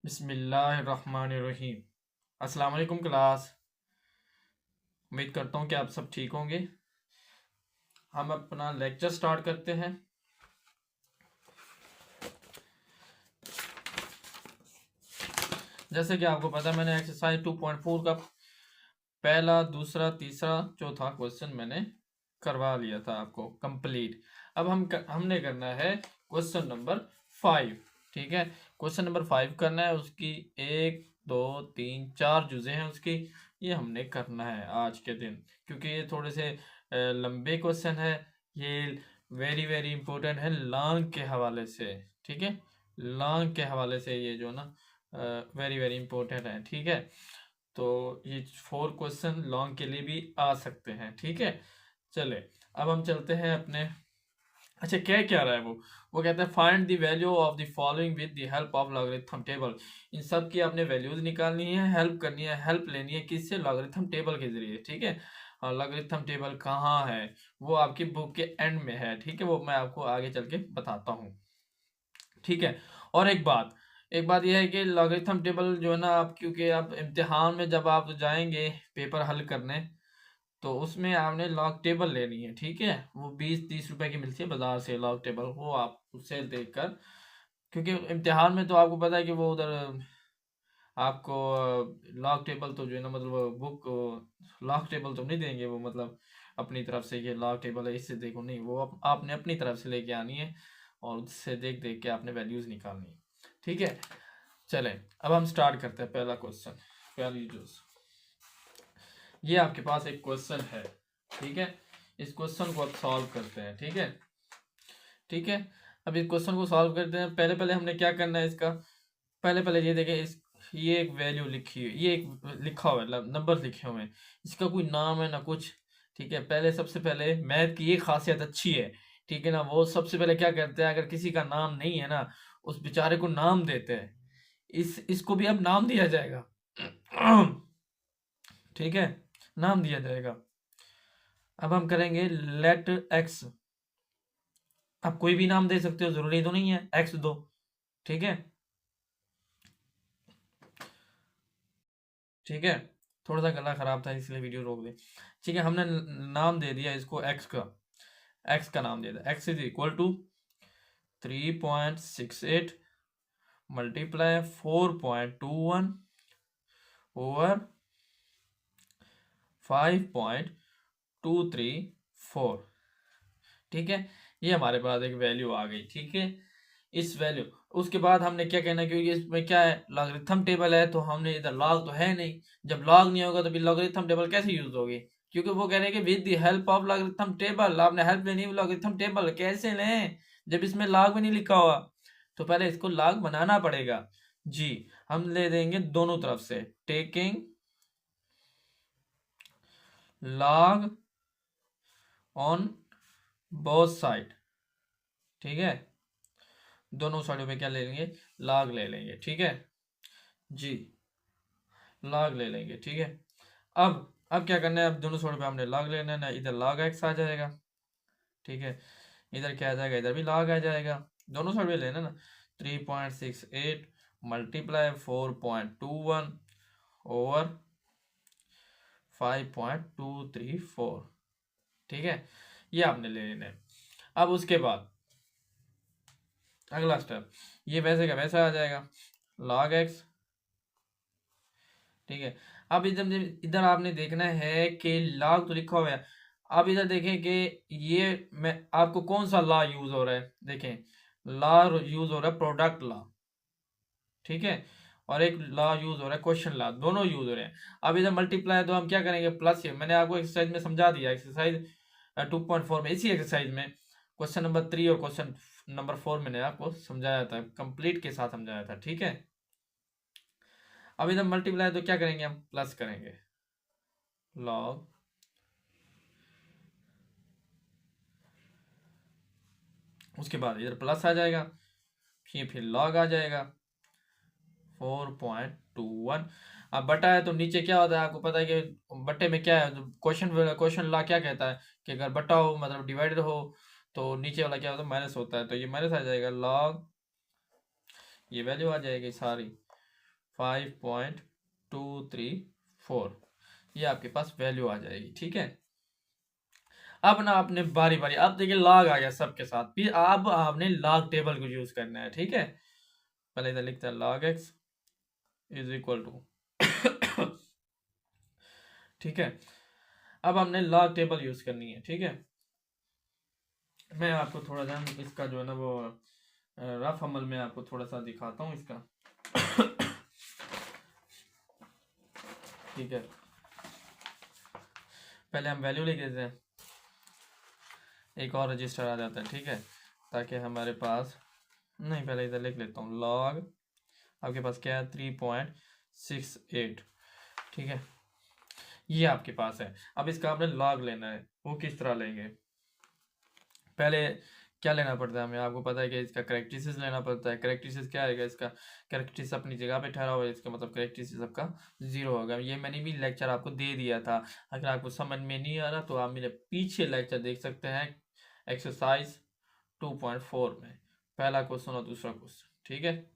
बिस्मिल्लाहिर्रहमानिर्रहीम। अस्सलाम वालेकुम क्लास। उम्मीद करता हूँ कि आप सब ठीक होंगे। हम अपना लेक्चर स्टार्ट करते हैं। जैसे कि आपको पता है, मैंने एक्सरसाइज 2.4 का पहला, दूसरा, तीसरा, चौथा क्वेश्चन मैंने करवा लिया था आपको कंप्लीट। अब हमने करना है क्वेश्चन नंबर 5। ठीक है, क्वेश्चन नंबर 5 करना है। उसकी 1 2 3 4 जुजे हैं उसकी। ये हमने करना है आज के दिन, क्योंकि ये थोड़े से लंबे क्वेश्चन है। ये वेरी वेरी इंपॉर्टेंट है लॉन्ग के हवाले से। ठीक है, लॉन्ग के हवाले से ये जो ना वेरी वेरी इंपॉर्टेंट है। ठीक है, तो ये 4 क्वेश्चन लॉन्ग के लिए भी आ सकते हैं। ठीक है, चले अब हम चलते हैं अपने। अच्छा, क्या क्या रहा है वो कहता है find the value of the following with the help of logarithm table. इन सब की आपने वैल्यूज निकालनी है, हेल्प करनी है, हेल्प लेनी है किससे? लॉगरिथम टेबल के जरिए। ठीक है, और लॉगरिथम टेबल कहाँ है? वो आपकी बुक के एंड में है। ठीक है, वो मैं आपको आगे चल के बताता हूँ। ठीक है, और एक बात यह है कि लॉगरिथम टेबल जो है ना, आप क्योंकि आप इम्तिहान में जब आप जाएंगे पेपर हल करने, तो उसमें आपने लॉग टेबल लेनी है। ठीक है, वो 20-30 रुपए की मिलती है बाजार से लॉग टेबल, वो आप उससे देखकर, क्योंकि इम्तिहान में तो आपको पता है कि वो उधर आपको लॉग टेबल तो जो है ना, मतलब बुक लॉग टेबल तो नहीं देंगे वो, मतलब अपनी तरफ से ये लॉग टेबल है इससे देखो, नहीं, वो आपने अपनी तरफ से लेके आनी है और उससे देख देख के आपने वैल्यूज निकालनी है। ठीक है, चलें अब हम स्टार्ट करते हैं। पहला क्वेश्चन, पहली जो ये आपके पास एक क्वेश्चन है। ठीक है, इस क्वेश्चन को आप सॉल्व करते हैं। ठीक है, ठीक है, अब इस क्वेश्चन को सॉल्व करते हैं। पहले पहले हमने क्या करना है इसका, पहले पहले ये देखें, ये एक वैल्यू लिखी हुई, ये एक लिखा हुआ है, नंबर लिखे हुए हैं, इसका कोई नाम है ना कुछ। ठीक है, पहले सबसे पहले मैथ की ये खासियत अच्छी है। ठीक है ना, वो सबसे पहले क्या करते हैं, अगर किसी का नाम नहीं है ना, उस बेचारे को नाम देते हैं। इसको भी अब नाम दिया जाएगा। ठीक है, नाम दिया जाएगा। अब हम करेंगे लेट एक्स। आप कोई भी नाम दे सकते हो, जरूरी तो नहीं है एक्स दो। ठीक है, ठीक है, थोड़ा सा गला खराब था इसलिए वीडियो रोक दे। ठीक है, हमने नाम दे दिया इसको एक्स का नाम दे दिया। X is equal to 3.68 multiply 4.21 over 5.234। ठीक है, ये हमारे पास एक वैल्यू आ गई। ठीक है, इस वैल्यू, उसके बाद हमने क्या कहना है, क्योंकि इसमें क्या है, लॉगरिथम टेबल है, तो हमने इधर लॉग तो है नहीं। जब लॉग नहीं होगा तो फिर लॉगरिथम टेबल कैसे यूज होगी? क्योंकि वो कह रहे हैं कि with the help of logarithm table, आपने हेल्प लेनी है लॉगरिथम टेबल। कैसे लें जब इसमें लॉग भी नहीं लिखा हुआ? तो पहले इसको लॉग बनाना पड़ेगा जी। हम ले देंगे दोनों तरफ से, taking log on both side. ठीक है, दोनों साइडों पे क्या ले लेंगे, लॉग ले लेंगे। ठीक है जी, लॉग ले लेंगे। ठीक है, अब क्या करना है, अब दोनों साइडों पे हमने लॉग लेना है ना, इधर लॉग एक्स आ जाएगा। ठीक है, इधर क्या आ जाएगा, इधर भी लॉग आ जाएगा। दोनों साइड पे लेना ना, 3.68 मल्टीप्लाई 4.21 ओवर 5.234। ठीक है, ये आपने ले लेना है। अब उसके बाद अगला स्टेप, ये वैसे का वैसा आ जाएगा, लॉग एक्स। ठीक है, अब इधर इधर आपने देखना है कि लॉग तो लिखा हुआ है। अब इधर देखें कि ये मैं आपको कौन सा लॉ यूज हो रहा है, देखें लॉ यूज हो रहा है प्रोडक्ट लॉ। ठीक है, और एक लॉ यूज हो रहा है क्वेश्चन लॉ, दोनों यूज हो रहे हैं। अब इधर मल्टीप्लाई तो हम क्या करेंगे, प्लस। मैंने आपको एक्सरसाइज में समझा दिया, एक्सरसाइज 2.4 में, इसी एक्सरसाइज में क्वेश्चन नंबर 3 और क्वेश्चन नंबर 4 मैंने आपको समझाया था, कंप्लीट के साथ समझाया था। ठीक है, अब इधर मल्टीप्लाई तो क्या करेंगे, हम प्लस करेंगे, लॉग, उसके बाद इधर प्लस आ जाएगा, फिर लॉग आ जाएगा 4.21। अब बटा है तो नीचे क्या होता है, आपको पता है कि बट्टे में क्या है, क्वेश्चन क्वेश्चन लॉ क्या कहता है कि अगर बटा हो मतलब डिवाइडेड हो, तो नीचे वाला क्या होता है, माइनस होता है। तो ये माइनस आ जाएगा, लॉग, ये वैल्यू आ जाएगी सारी 5.234, ये आपके पास वैल्यू आ जाएगी। ठीक है, अब ना आपने बारी बारी, अब देखिए लॉग आ गया सबके साथ, फिर अब आपने लॉग टेबल को यूज करना है। ठीक है, पहले इधर लिखते हैं log x is equal to ठीक है, अब हमने लॉग टेबल यूज करनी है। ठीक है, मैं आपको थोड़ा सा इसका जो है ना वो रफ अमल में आपको थोड़ा सा दिखाता हूँ इसका। ठीक है, पहले हम वैल्यू लिख देते हैं, एक और रजिस्टर आ जाता है। ठीक है, ताकि हमारे पास, नहीं पहले इधर लिख लेता हूँ लॉग, आपके पास क्या है 3.68। ठीक है, ये आपके पास है। अब इसका आपने लॉग लेना है, वो किस तरह लेंगे, पहले क्या लेना पड़ता है हमें, आपको पता है कि इसका करेक्टरिस्टिक्स लेना पड़ता है। करेक्टरिस्टिक्स क्या आएगा, इसका करेक्टरिस्टिक्स अपनी जगह पे ठहरा हुआ है, इसका मतलब करेक्टरिस्टिक्स आपका 0 होगा। ये मैंने भी लेक्चर आपको दे दिया था, अगर आपको समझ में नहीं आ रहा तो आप मेरे पीछे लेक्चर देख सकते हैं, एक्सरसाइज 2.4 में पहला क्वेश्चन और दूसरा क्वेश्चन। ठीक है,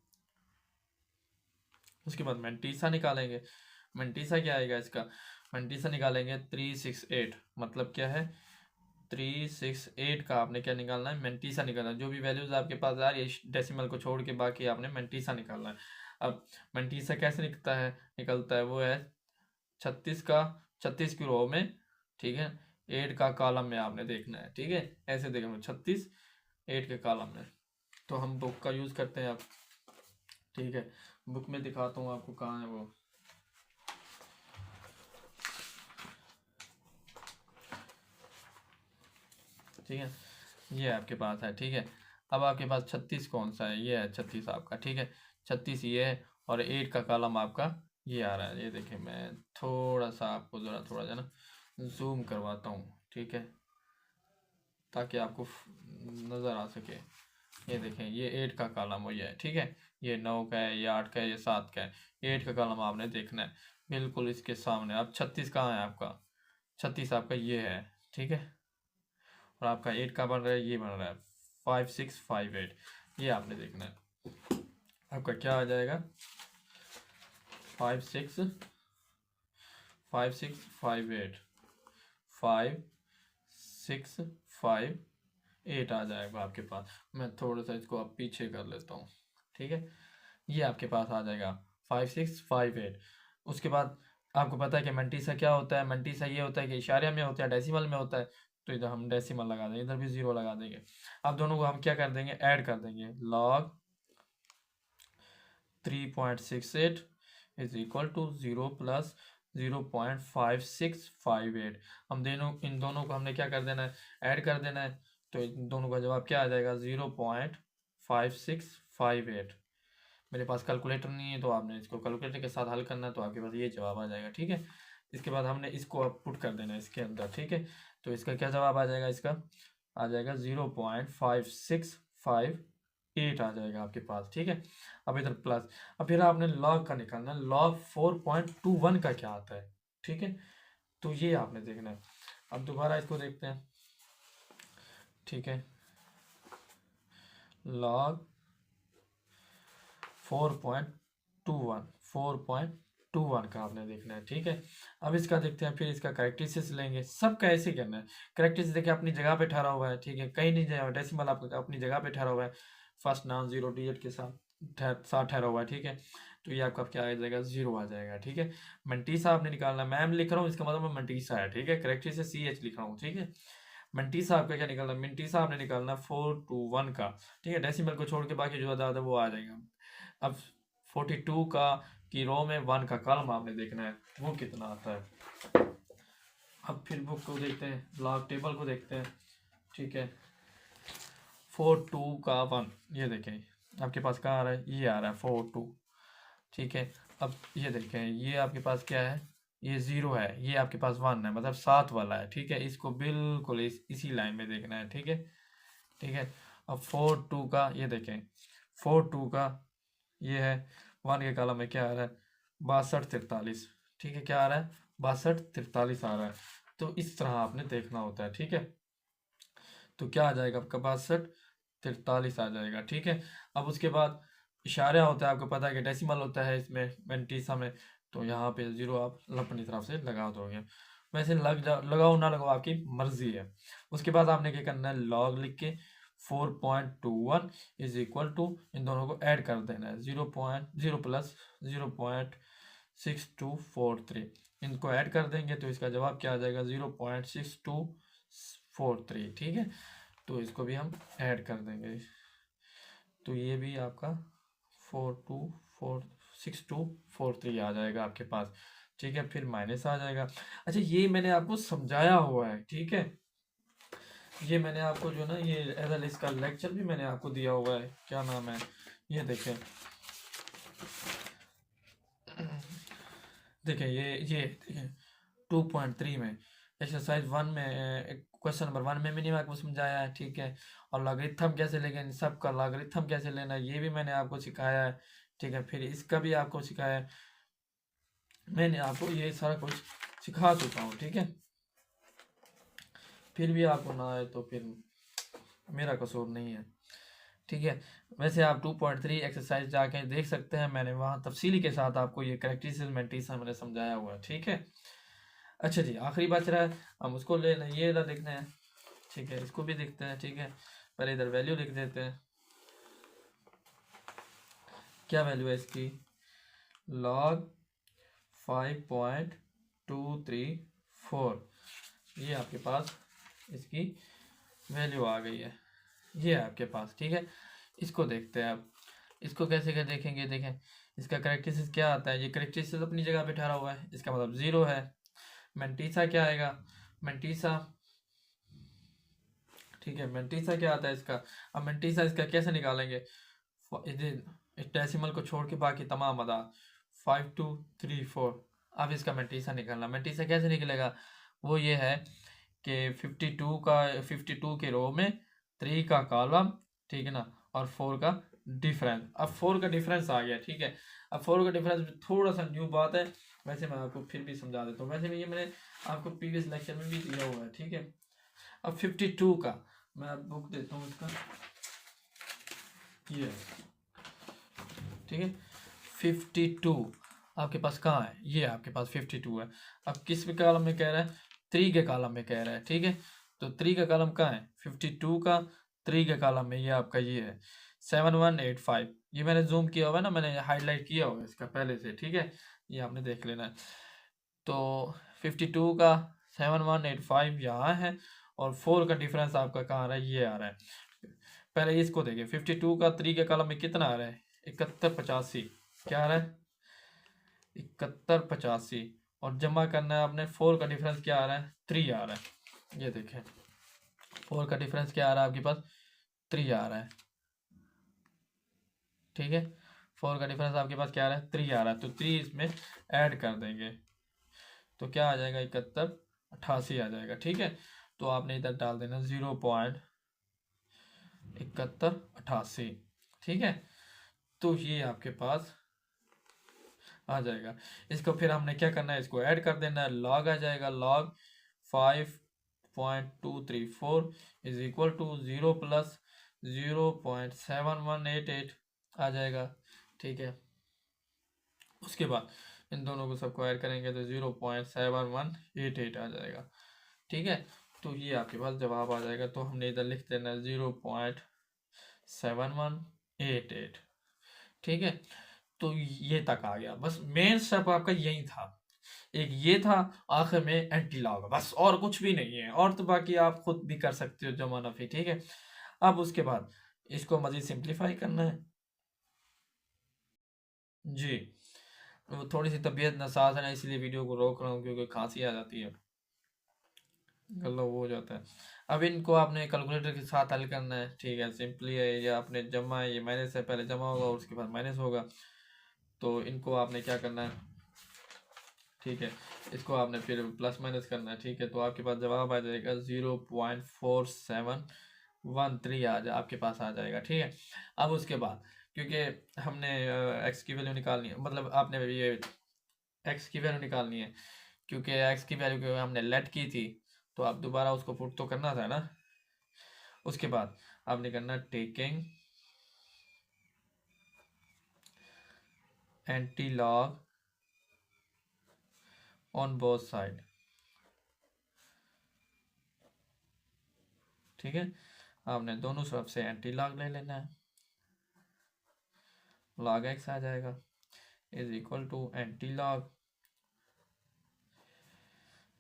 उसके बाद मेंटीसा निकालेंगे। मेंटीसा क्या आएगा इसका, मेंटीसा निकालेंगे 368, मतलब क्या है 368 का आपने क्या निकालना है, मेंटीसा निकालना है। जो भी वैल्यूज आपके पास आ रही है डेसिमल को छोड़ के बाकी आपने मेंटीसा निकालना है। अब मेंटीसा कैसे निकलता है वो है 36 का, 36 की रो में। ठीक है, 8 का कॉलम में आपने देखना है। ठीक है, ऐसे देखना 36 8 के कॉलम में, तो हम बुक का यूज करते हैं अब। ठीक है, बुक में दिखाता हूँ आपको कहाँ है वो। ठीक है, ये आपके पास है। ठीक है, अब आपके पास 36 कौन सा है, ये है 36 आपका। ठीक है, 36 ये है, और 8 का कॉलम आपका ये आ रहा है। ये देखिए, मैं थोड़ा सा आपको ज़रा थोड़ा सा ना जूम करवाता हूँ। ठीक है, ताकि आपको नज़र आ सके। ये देखें, ये 8 का कॉलम वो ये है। ठीक है, ये 9 का है, ये 8 का है, ये 7 का है। 8 का कॉलम आपने देखना है बिल्कुल इसके सामने। अब 36 कहाँ है आपका, 36 आपका ये है। ठीक है, और आपका 8 का बन रहा है, ये बन रहा है 5658, ये आपने देखना है। आपका क्या आ जाएगा 5658 5658 आ जाएगा आपके पास। मैं थोड़ा सा इसको अब पीछे कर लेता हूँ। ठीक है, ये आपके पास आ जाएगा 5658। उसके बाद आपको पता है कि मंटीसा क्या होता है, मंटीसा ये होता है कि इशारे में होता है, डेसिमल में होता है। तो इधर हम डेसिमल लगा देंगे, इधर भी 0 लगा देंगे। अब दोनों को हम क्या कर देंगे, ऐड कर देंगे। log 3.68 is equal to 0 plus 0.5658। हम इन दोनों को हमने क्या कर देना है, ऐड कर देना है। तो इन दोनों का जवाब क्या आ जाएगा 0.5658। मेरे पास कैलकुलेटर नहीं है, तो आपने इसको कैलकुलेटर के साथ हल करना है, तो आपके पास ये जवाब आ जाएगा। ठीक है, इसके बाद हमने इसको अब पुट कर देना है इसके अंदर। ठीक है, तो इसका क्या जवाब आ जाएगा, इसका आ जाएगा 0.5658 आ जाएगा आपके पास। ठीक है, अब इधर प्लस, अब फिर आपने लॉग का निकालना है। log 4.21 का क्या आता है। ठीक है, तो ये आपने देखना है। अब दोबारा इसको देखते हैं। ठीक है, log 4.21 का आपने देखना है। ठीक है, अब इसका देखते हैं, फिर इसका करेक्टरिस्टिक्स लेंगे। सब कैसे करना है, करेक्टरिस्टिक्स देखिए अपनी जगह पे ठहरा हुआ है। ठीक है, कहीं नहीं जाए, डेसिमल आपका अपनी जगह पे ठहरा हुआ है, फर्स्ट नाउन 0 डिजिट के साथ ठहरा हुआ है। ठीक है, तो ये आपका क्या आ जाएगा 0 आ जाएगा। ठीक है, मंटीसा आपने निकालना है, मैम लिख रहा हूँ इसका मतलब मैं मंटीसा है। ठीक है, करेक्टरिस्टिक्स CH लिख रहा हूँ। ठीक है, मंटीसा आपका क्या निकालना है, मंटीसा आपने निकालना 421 का। ठीक है, डेसिमल को छोड़ के बाकी जो आता है वो आ जाएगा। अब 42 का की रो में 1 का कॉलम आपने देखना है, वो कितना आता है। अब फिर बुक को देखते हैं, लॉग टेबल को देखते हैं। ठीक है, 42 का 1, ये देखें आपके पास कहाँ आ रहा है, ये आ रहा है 42। ठीक है, अब ये देखें, ये आपके पास क्या है, ये 0 है, ये आपके पास 1 है, मतलब 7 वाला है। ठीक है, इसको बिल्कुल इसी लाइन में देखना है। ठीक है, ठीक है, अब 42 का ये देखें, 42 का ये है 1 के कॉलम में क्या आ रहा है 6243। ठीक है, क्या आ रहा है 6243 आ रहा है। तो इस तरह आपने देखना होता है। ठीक है, तो क्या आ जाएगा आपका 6243 आ जाएगा। ठीक है, अब उसके बाद इशारा होता है, आपको पता है कि डेसिमल होता है इसमें मेंटीसा में, तो यहाँ पे 0 आप अपनी तरफ से लगा दोगे। वैसे लगाओ ना लगाओ आपकी मर्जी है। उसके बाद आपने क्या करना है, लॉग लिख के 4.21 इज इक्वल टू इन दोनों को ऐड कर देना है, 0.0 प्लस 0.6243, इनको ऐड कर देंगे तो इसका जवाब क्या आ जाएगा, 0.6243। ठीक है, तो इसको भी हम ऐड कर देंगे, तो ये भी आपका 6243 आ जाएगा आपके पास। ठीक है, फिर माइनस आ जाएगा। अच्छा, ये मैंने आपको समझाया हुआ है, ठीक है, ये मैंने आपको जो ना ये एल इसका लेक्चर भी मैंने आपको दिया हुआ है, क्या नाम है, ये देखें, देखें ये देखें 2.3 में एक्सरसाइज 1 में क्वेश्चन नंबर 1 में मैंने आपको समझाया है। ठीक है, और लॉगरिथम कैसे लेंगे, इन सब का लॉगरिथम कैसे लेना है ये भी मैंने आपको सिखाया है। ठीक है, फिर इसका भी आपको सिखाया है, मैंने आपको ये सारा कुछ सिखा चुका हूँ। ठीक है, फिर भी आपको ना आए तो फिर मेरा कसूर नहीं है। ठीक है, वैसे आप 2.3 एक्सरसाइज जाके देख सकते हैं, मैंने वहाँ तफसीली के साथ आपको ये करेक्टरिस्टिक्स मेंटीसा मैंने समझाया हुआ है। ठीक है, अच्छा जी, आखिरी बच रहा है, हम उसको लेना, ये इधर देखना है। ठीक है, इसको भी देखते हैं। ठीक है, पहले इधर वैल्यू लिख देते हैं, क्या वैल्यू है इसकी, log 5.234, ये आपके पास इसकी वैल्यू आ गई है, ये है आपके पास। ठीक है, इसको देखते हैं अब, इसको कैसे क्या देखेंगे, देखें इसका करेक्टरिस्टिक्स क्या आता है, ये करेक्टरिस्टिक्स अपनी जगह पे ठहरा हुआ है, इसका मतलब 0 है। मेंटीसा क्या आएगा, मेंटीसा, ठीक है, मेंटीसा क्या आता है इसका, अब मेंटीसा इसका कैसे निकालेंगे, इस डेसिमल को छोड़ के बाकी तमाम अदा 5234, अब इसका मेंटीसा निकालना, मेंटीसा कैसे निकलेगा, वो ये है कि 52 के रो में 3 का कॉलम, ठीक है ना, और 4 का डिफरेंस, अब 4 का डिफरेंस आ गया। ठीक है, अब 4 का डिफरेंस थोड़ा सा न्यू बात है, वैसे मैं आपको फिर भी समझा देता हूँ, वैसे भी ये मैंने आपको प्रीवियस लेक्चर में भी दिया हुआ है। ठीक है, अब 52 का मैं बुक देता हूँ इसका, ये, ठीक है, 52 आपके पास कहाँ है, ये आपके पास 52 है। अब किस में कॉलम में कह रहा है, 3 के कॉलम में कह रहा है। ठीक है, तो 3 का कॉलम कहाँ है, 52 का 3 के कॉलम में ये आपका ये है 7185, ये मैंने जूम किया हुआ है ना, मैंने हाईलाइट किया हुआ है इसका पहले से। ठीक है, ये आपने देख लेना है, तो 52 का 7185 यहाँ है, और 4 का डिफरेंस आपका कहाँ आ रहा है, ये आ रहा है। पहले इसको देखिए, 52 का 3 के कॉलम में कितना आ रहा है, 7185, क्या आ रहा है, 7185, और जमा करना है आपने, 4 का डिफरेंस क्या आ रहा है, 3 आ रहा है, ये देखें 4 का डिफरेंस क्या आ रहा है आपके पास, 3 आ रहा है। ठीक है, 4 का डिफरेंस आपके पास क्या आ रहा है, 3 आ रहा है, तो 3 इसमें ऐड कर देंगे, तो क्या आ जाएगा, 7188 आ जाएगा। ठीक है, तो आपने इधर डाल देना 0.7188। ठीक है, तो ये आपके पास आ जाएगा। इसको फिर हमने क्या करना है, इसको ऐड कर देना है, लॉग आ जाएगा, log 5.234 is equal to 0 plus 0.7188 आ जाएगा। ठीक है, उसके बाद इन दोनों को सबको ऐड करेंगे तो 0.7188 आ जाएगा। ठीक है, तो ये आपके पास जवाब आ जाएगा, तो हमने इधर लिख देना 0.7188। ठीक है, तो ये तक आ गया, बस मेन स्टेप आपका यही था, एक ये था, आखिर में एंटी लॉग, बस और कुछ भी नहीं है, और तो बाकी आप खुद भी कर सकते हो जमा नफी। ठीक है, अब उसके बाद इसको मजीद सिंप्लीफाई करना है जी, वो थोड़ी सी तबीयत नासाज है ना, इसलिए वीडियो को रोक रहा हूँ, क्योंकि खांसी आ जाती है, गला वो हो जाता है। अब इनको आपने कैलकुलेटर के साथ हल करना है। ठीक है, सिंपली है, या आपने जमा है, ये माइनस से पहले जमा होगा और उसके बाद माइनस होगा, तो इनको आपने क्या करना है, ठीक है, इसको आपने फिर प्लस माइनस करना है। ठीक है, तो आपके पास जवाब आ जाएगा 0.4713 आपके पास आ जाएगा। ठीक है, अब उसके बाद क्योंकि हमने एक्स की वैल्यू निकालनी है, मतलब आपने ये एक्स की वैल्यू निकालनी है, क्योंकि एक्स की वैल्यू को हमने लेट की थी, तो आप दोबारा उसको पुट तो करना था ना। उसके बाद आपने करना taking anti log on both side. ठीक है, आपने दोनों तरफ से एंटी लॉग ले लेना है। लॉग एक्स आ जाएगा is equal to antilog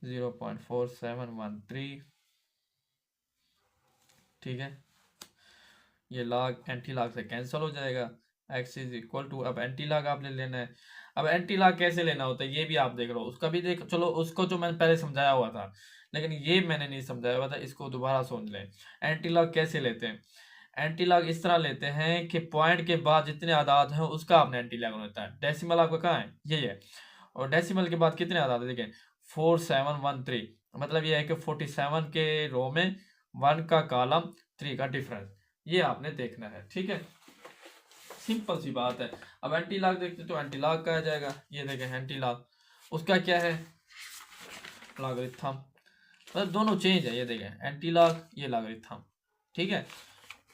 0.4713। ठीक है, ये लॉग एंटी लॉग से कैंसिल हो जाएगा। x इज इक्वल टू, अब एंटी लॉग आपने लेना है। अब एंटी लॉग कैसे लेना होता है ये भी आप देख लो, उसका भी देख, चलो उसको जो मैंने पहले समझाया हुआ था, लेकिन ये मैंने नहीं समझाया हुआ था, इसको दोबारा सुन लें। एंटी लॉग कैसे लेते हैं? एंटी लॉग इस तरह लेते हैं कि पॉइंट के बाद जितने आदाद हैं उसका आपने एंटी लॉग होता है। डेसिमल आपका कहाँ है? ये है। और डेसिमल के बाद कितने आदाद है देखें, 4713, मतलब ये है कि 47 के रो में 1 का कॉलम 3 का डिफरेंस, ये आपने देखना है। ठीक है, सिंपल सी बात है। अब एंटी लॉग देखते तो एंटी लॉग का आ जाएगा, ये देखें एंटी लॉग, उसका क्या है? लॉगरिथम, मतलब दोनों चेंज है, ये देखें एंटी लॉग, ये लॉगरिथम। ठीक है,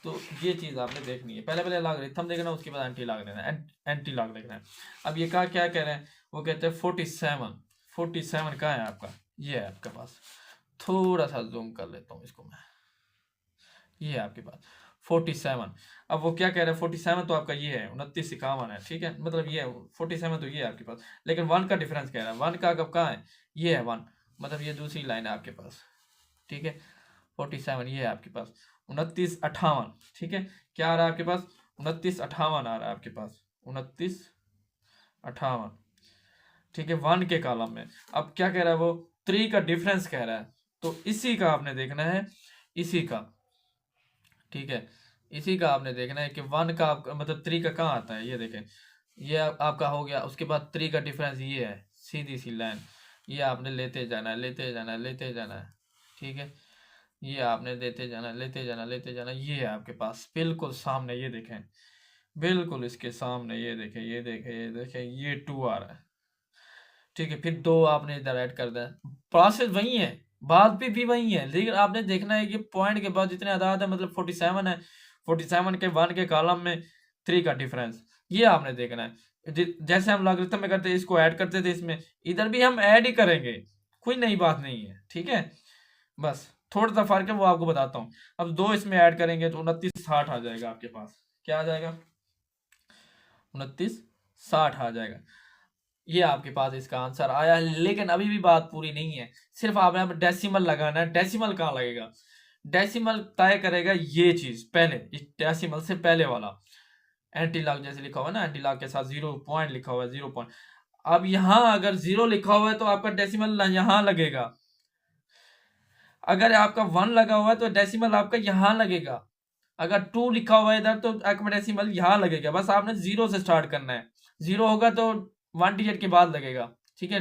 तो ये चीज आपने देखनी है, पहले लॉगरिथम देखना, उसके बाद एंटी लॉग देखना है, एंटी लॉग देखना है। अब ये क्या कह रहे हैं? वो कहते हैं 47 कहाँ है आपका? ये है आपके पास। थोड़ा सा जूम कर लेता हूँ इसको मैं, ये है आपके पास 47। अब वो क्या कह रहे हैं? 47 तो आपका ये है 2951 है। ठीक है, मतलब ये 47 तो ये है आपके पास, लेकिन 1 का डिफरेंस कह रहा है। 1 का कब कहाँ है? ये है 1, मतलब ये दूसरी लाइन है आपके पास। ठीक है, 47 ये है आपके पास 2958। ठीक है, क्या आ रहा है आपके पास? 2958 आ रहा है आपके पास, 2958। ठीक है, 1 के कॉलम में। अब क्या कह रहा है वो? 3 का डिफरेंस कह रहा है, तो इसी का आपने देखना है, इसी का। ठीक है, इसी का आपने देखना है कि 1 का आपका मतलब 3 का कहाँ आता है, ये देखें, ये आपका हो गया। उसके बाद 3 का डिफरेंस ये है, सीधी सी लाइन, ये आपने लेते जाना है, लेते जाना है, लेते जाना है। ठीक है, ये आपने देते जाना, लेते जाना, लेते जाना, ये है आपके पास बिल्कुल सामने, ये देखें बिल्कुल इसके सामने, ये देखें, ये देखें, ये देखें, ये 2 आ रहा है। ठीक है, फिर 2 आपने इधर ऐड कर दिया, प्रोसेस वही है, बात भी वही है, लेकिन आपने देखना है कि पॉइंट के बाद जितने आदाद है, मतलब 47 है, 47 के 1 के कॉलम में 3 का डिफरेंस, ये आपने देखना है। जैसे हम लॉगरिथम में करते इसको ऐड करते थे, इसमें इधर भी हम ऐड ही करेंगे, कोई नई बात नहीं है। ठीक है, बस थोड़ा सा फर्क है, वो आपको बताता हूँ। अब 2 इसमें ऐड करेंगे तो 2960 आ जाएगा आपके पास। क्या आ जाएगा? 2960 आ जाएगा। ये आपके पास इसका आंसर आया है, लेकिन अभी भी बात पूरी नहीं है। सिर्फ आपने डेसिमल लगाना है। डेसिमल कहाँ लगेगा? डेसिमल तय करेगा ये चीज, पहले इस डेसिमल से पहले वाला एंटी लॉग जैसे लिखा हुआ है ना, एंटी लॉग के साथ 0 पॉइंट लिखा हुआ है, 0 पॉइंट। अब यहाँ अगर 0 लिखा हुआ है तो आपका डेसिमल यहाँ लगेगा। अगर आपका 1 लगा हुआ है तो डेसिमल आपका यहाँ लगेगा। अगर 2 लिखा हुआ है इधर तो आपका डेसिमल यहाँ लगेगा। बस आपने 0 से स्टार्ट करना है। 0 होगा तो 1 डिजिट के बाद लगेगा। ठीक है,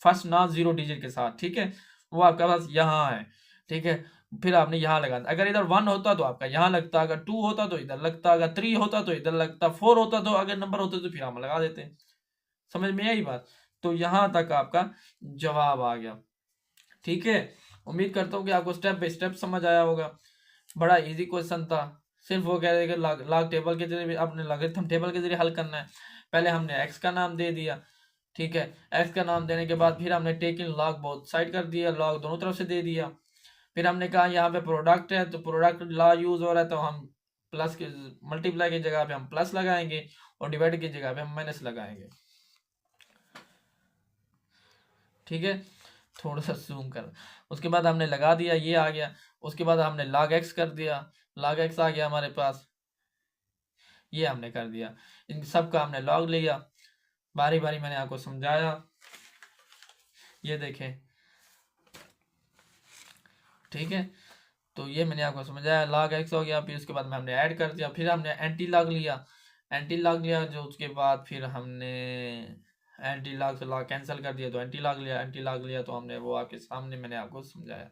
फर्स्ट ना 0 डिजिट के साथ। ठीक है, वो आपका पास यहाँ है। ठीक है, फिर आपने यहाँ लगाना। अगर इधर 1 होता तो आपका यहाँ लगता, अगर 2 होता तो इधर लगता, अगर 3 होता तो इधर लगता, 4 होता तो अगर नंबर होते तो फिर हम लगा देते। समझ में आई बात? तो यहाँ तक आपका जवाब आ गया। ठीक है, उम्मीद करता हूँ कि आपको स्टेप बाय स्टेप समझ आया होगा। बड़ा इजी क्वेश्चन था। सिर्फ वो कह रहे कि लॉग टेबल के जरिए अपने लॉगरिथम टेबल के जरिए हल करना है। पहले हमने एक्स का नाम दे दिया। ठीक है, एक्स का नाम देने के बाद फिर हमने taking log both side कर दिया, लॉग दोनों तरफ से दे दिया। फिर हमने कहा यहाँ पे प्रोडक्ट है तो प्रोडक्ट लॉ यूज हो रहा है, तो हम प्लस के मल्टीप्लाई की जगह पे हम प्लस लगाएंगे और डिवाइड की जगह पे हम माइनस लगाएंगे। ठीक है, थोड़ा सा जूम कर, उसके बाद हमने लगा दिया, ये आ गया। उसके बाद हमने log x कर दिया, log x आ गया हमारे पास, ये हमने कर दिया। इन सब का हमने log लिया, बारी बारी मैंने आपको समझाया। ये देखें, ठीक है, तो ये मैंने आपको समझाया, log x हो गया। फिर उसके बाद में हमने ऐड कर दिया, फिर हमने एंटी लॉग लिया, एंटी लॉग लिया जो उसके बाद फिर हमने एंटी लॉग से लॉग कैंसिल कर दिया तो एंटी लॉग लिया, एंटी लॉग लिया तो हमने वो आपके सामने मैंने आपको समझाया।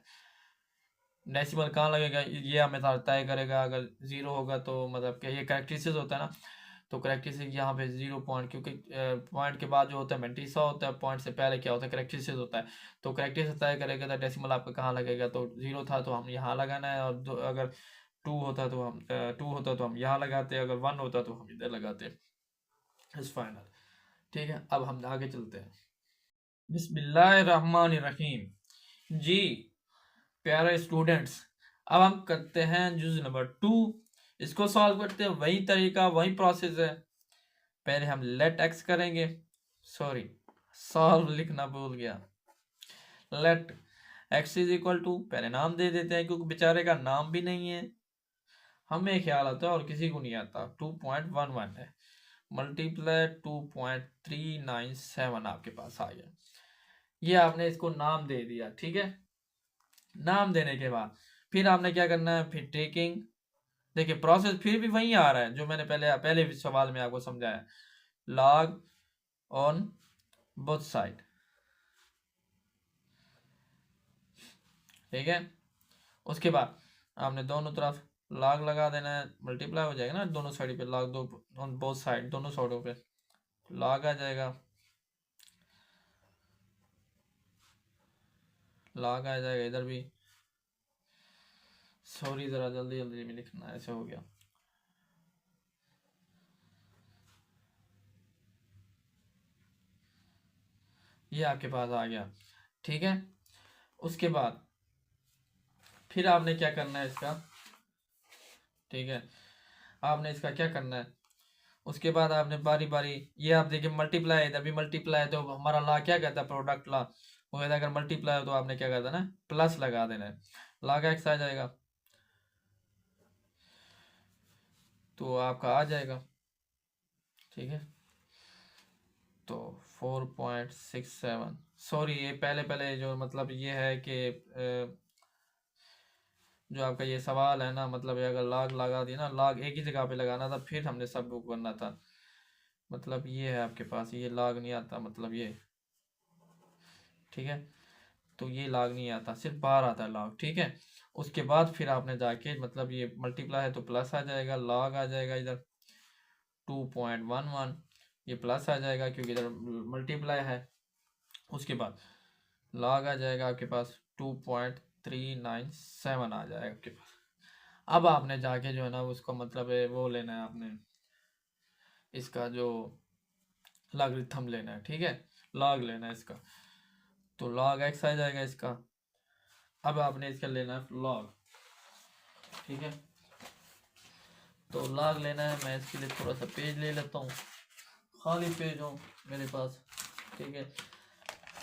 डेसिमल कहाँ लगेगा ये हमें तय करेगा। अगर 0 होगा तो मतलब कि ये करेक्टरिस्टिक्स होता है ना, तो करेक्टरिस्टिक्स यहाँ पे 0 पॉइंट, क्योंकि पॉइंट के बाद जो होता है मैंटिसा होता है, पॉइंट से पहले क्या होता है करेक्टरिस्टिक्स होता है। तो करेक्टरिस्टिक्स तय करेगा तो डेसिमल आपका कहाँ लगेगा। तो 0 था तो हम यहाँ लगाना है, और अगर 2 होता तो हम 2 होता तो हम यहाँ लगाते, अगर 1 होता तो हम इधर लगाते। इस फाइनल। ठीक है, अब हम आगे चलते हैं। बिस्मिल्लाहिर्रहमानिर्रहीम। जी प्यारे स्टूडेंट्स, अब हम करते हैं जुज नंबर 2। इसको सॉल्व करते हैं, वही तरीका वही प्रोसेस है। पहले हम लेट एक्स करेंगे, सॉरी सॉल्व लिखना भूल गया। Let x is equal to, पहले नाम दे देते हैं क्योंकि बेचारे का नाम भी नहीं है, हमें ख्याल आता है और किसी को नहीं आता। 2.11 है, मल्टीप्लाई 2.397 आपके पास आ गया। ये आपने इसको नाम दे दिया, ठीक है। नाम देने के बाद फिर आपने क्या करना है, फिर टेकिंग, देखिए प्रोसेस फिर भी वही आ रहा है जो मैंने पहले सवाल में आपको समझाया। लॉग ऑन बोथ साइड, ठीक है। उसके बाद आपने दोनों तरफ लॉग लगा देना है, मल्टीप्लाई हो जाएगा ना दोनों साइड पे, लॉग दो ऑन बोथ साइड, दोनों साइडों पे लॉग आ जाएगा, लॉग आ जाएगा इधर भी। सॉरी जरा जल्दी जल्दी में लिखना, ऐसे हो गया। ये आपके पास आ गया, ठीक है। उसके बाद फिर आपने क्या करना है इसका, ठीक है, आपने इसका क्या करना है। उसके बाद आपने बारी बारी, ये आप देखिए मल्टीप्लाई है, इधर भी मल्टीप्लाई है, तो हमारा ला क्या कहता है, प्रोडक्ट ला। वो कहता है अगर मल्टीप्लाई हो तो आपने क्या करना है, प्लस लगा देना है, ला का एक्स आ जाएगा, तो आपका आ जाएगा, ठीक है। तो 4.67, सॉरी ये पहले पहले जो मतलब ये है कि जो आपका ये सवाल है ना, मतलब ये अगर लाग लगा दिया ना, लाग एक ही जगह पे लगाना था, फिर हमने सब को करना था। मतलब ये है आपके पास, ये लाग नहीं आता, मतलब ये, ठीक है। तो ये लाग नहीं आता, सिर्फ बाहर आता है लाग, ठीक है। उसके बाद फिर आपने जाके मतलब ये मल्टीप्लाई है तो प्लस आ जाएगा, लॉग आ जाएगा इधर 2.11, ये प्लस आ जाएगा क्योंकि इधर मल्टीप्लाई है। उसके बाद लॉग आ जाएगा आपके पास 2.397 आ जाएगा आपके पास। अब आपने जाके जो है ना उसको मतलब वो लेना है आपने, इसका जो लॉगरिथम लेना है, ठीक है, लॉग लेना है इसका, तो लॉग एक्स आ जाएगा इसका। अब आपने इसका लेना है लॉग, ठीक है। तो लॉग लेना है, मैं इसके लिए थोड़ा सा पेज ले लेता हूँ, खाली पेज हो मेरे पास, ठीक है।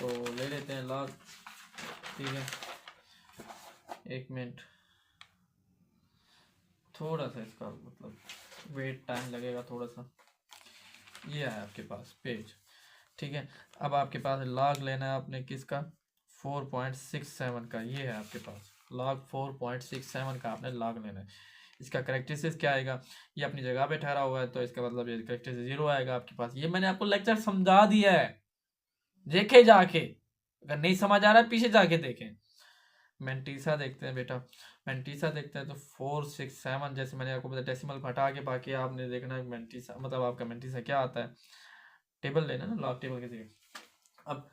तो ले लेते हैं लॉग, ठीक है। एक मिनट, थोड़ा सा इसका मतलब वेट टाइम लगेगा थोड़ा सा। ये है आपके पास पेज, ठीक है। अब आपके पास लॉग लेना है आपने किसका, 4.67 का, ये है आपके पास लॉग 4.67 का आपने लॉग लेना है। इसका करेक्टरिस्टिक्स क्या आएगा, ये अपनी जगह पे ठहरा हुआ है तो इसका मतलब ये करेक्टरिस्टिक्स 0 आएगा आपके पास। ये मैंने आपको लेक्चर समझा दिया है, देखे जाके, अगर नहीं समझ आ रहा है पीछे जाके देखें। मेंटीसा देखते हैं बेटा, मेंटीसा देखते हैं तो 467, जैसे मैंने आपको बताया डेसिमल हटा के बाकी आपने देखना है मेंटीसा मतलब आपका मेंटीसा क्या आता है, टेबल लेना ना, लॉग टेबल किसी। अब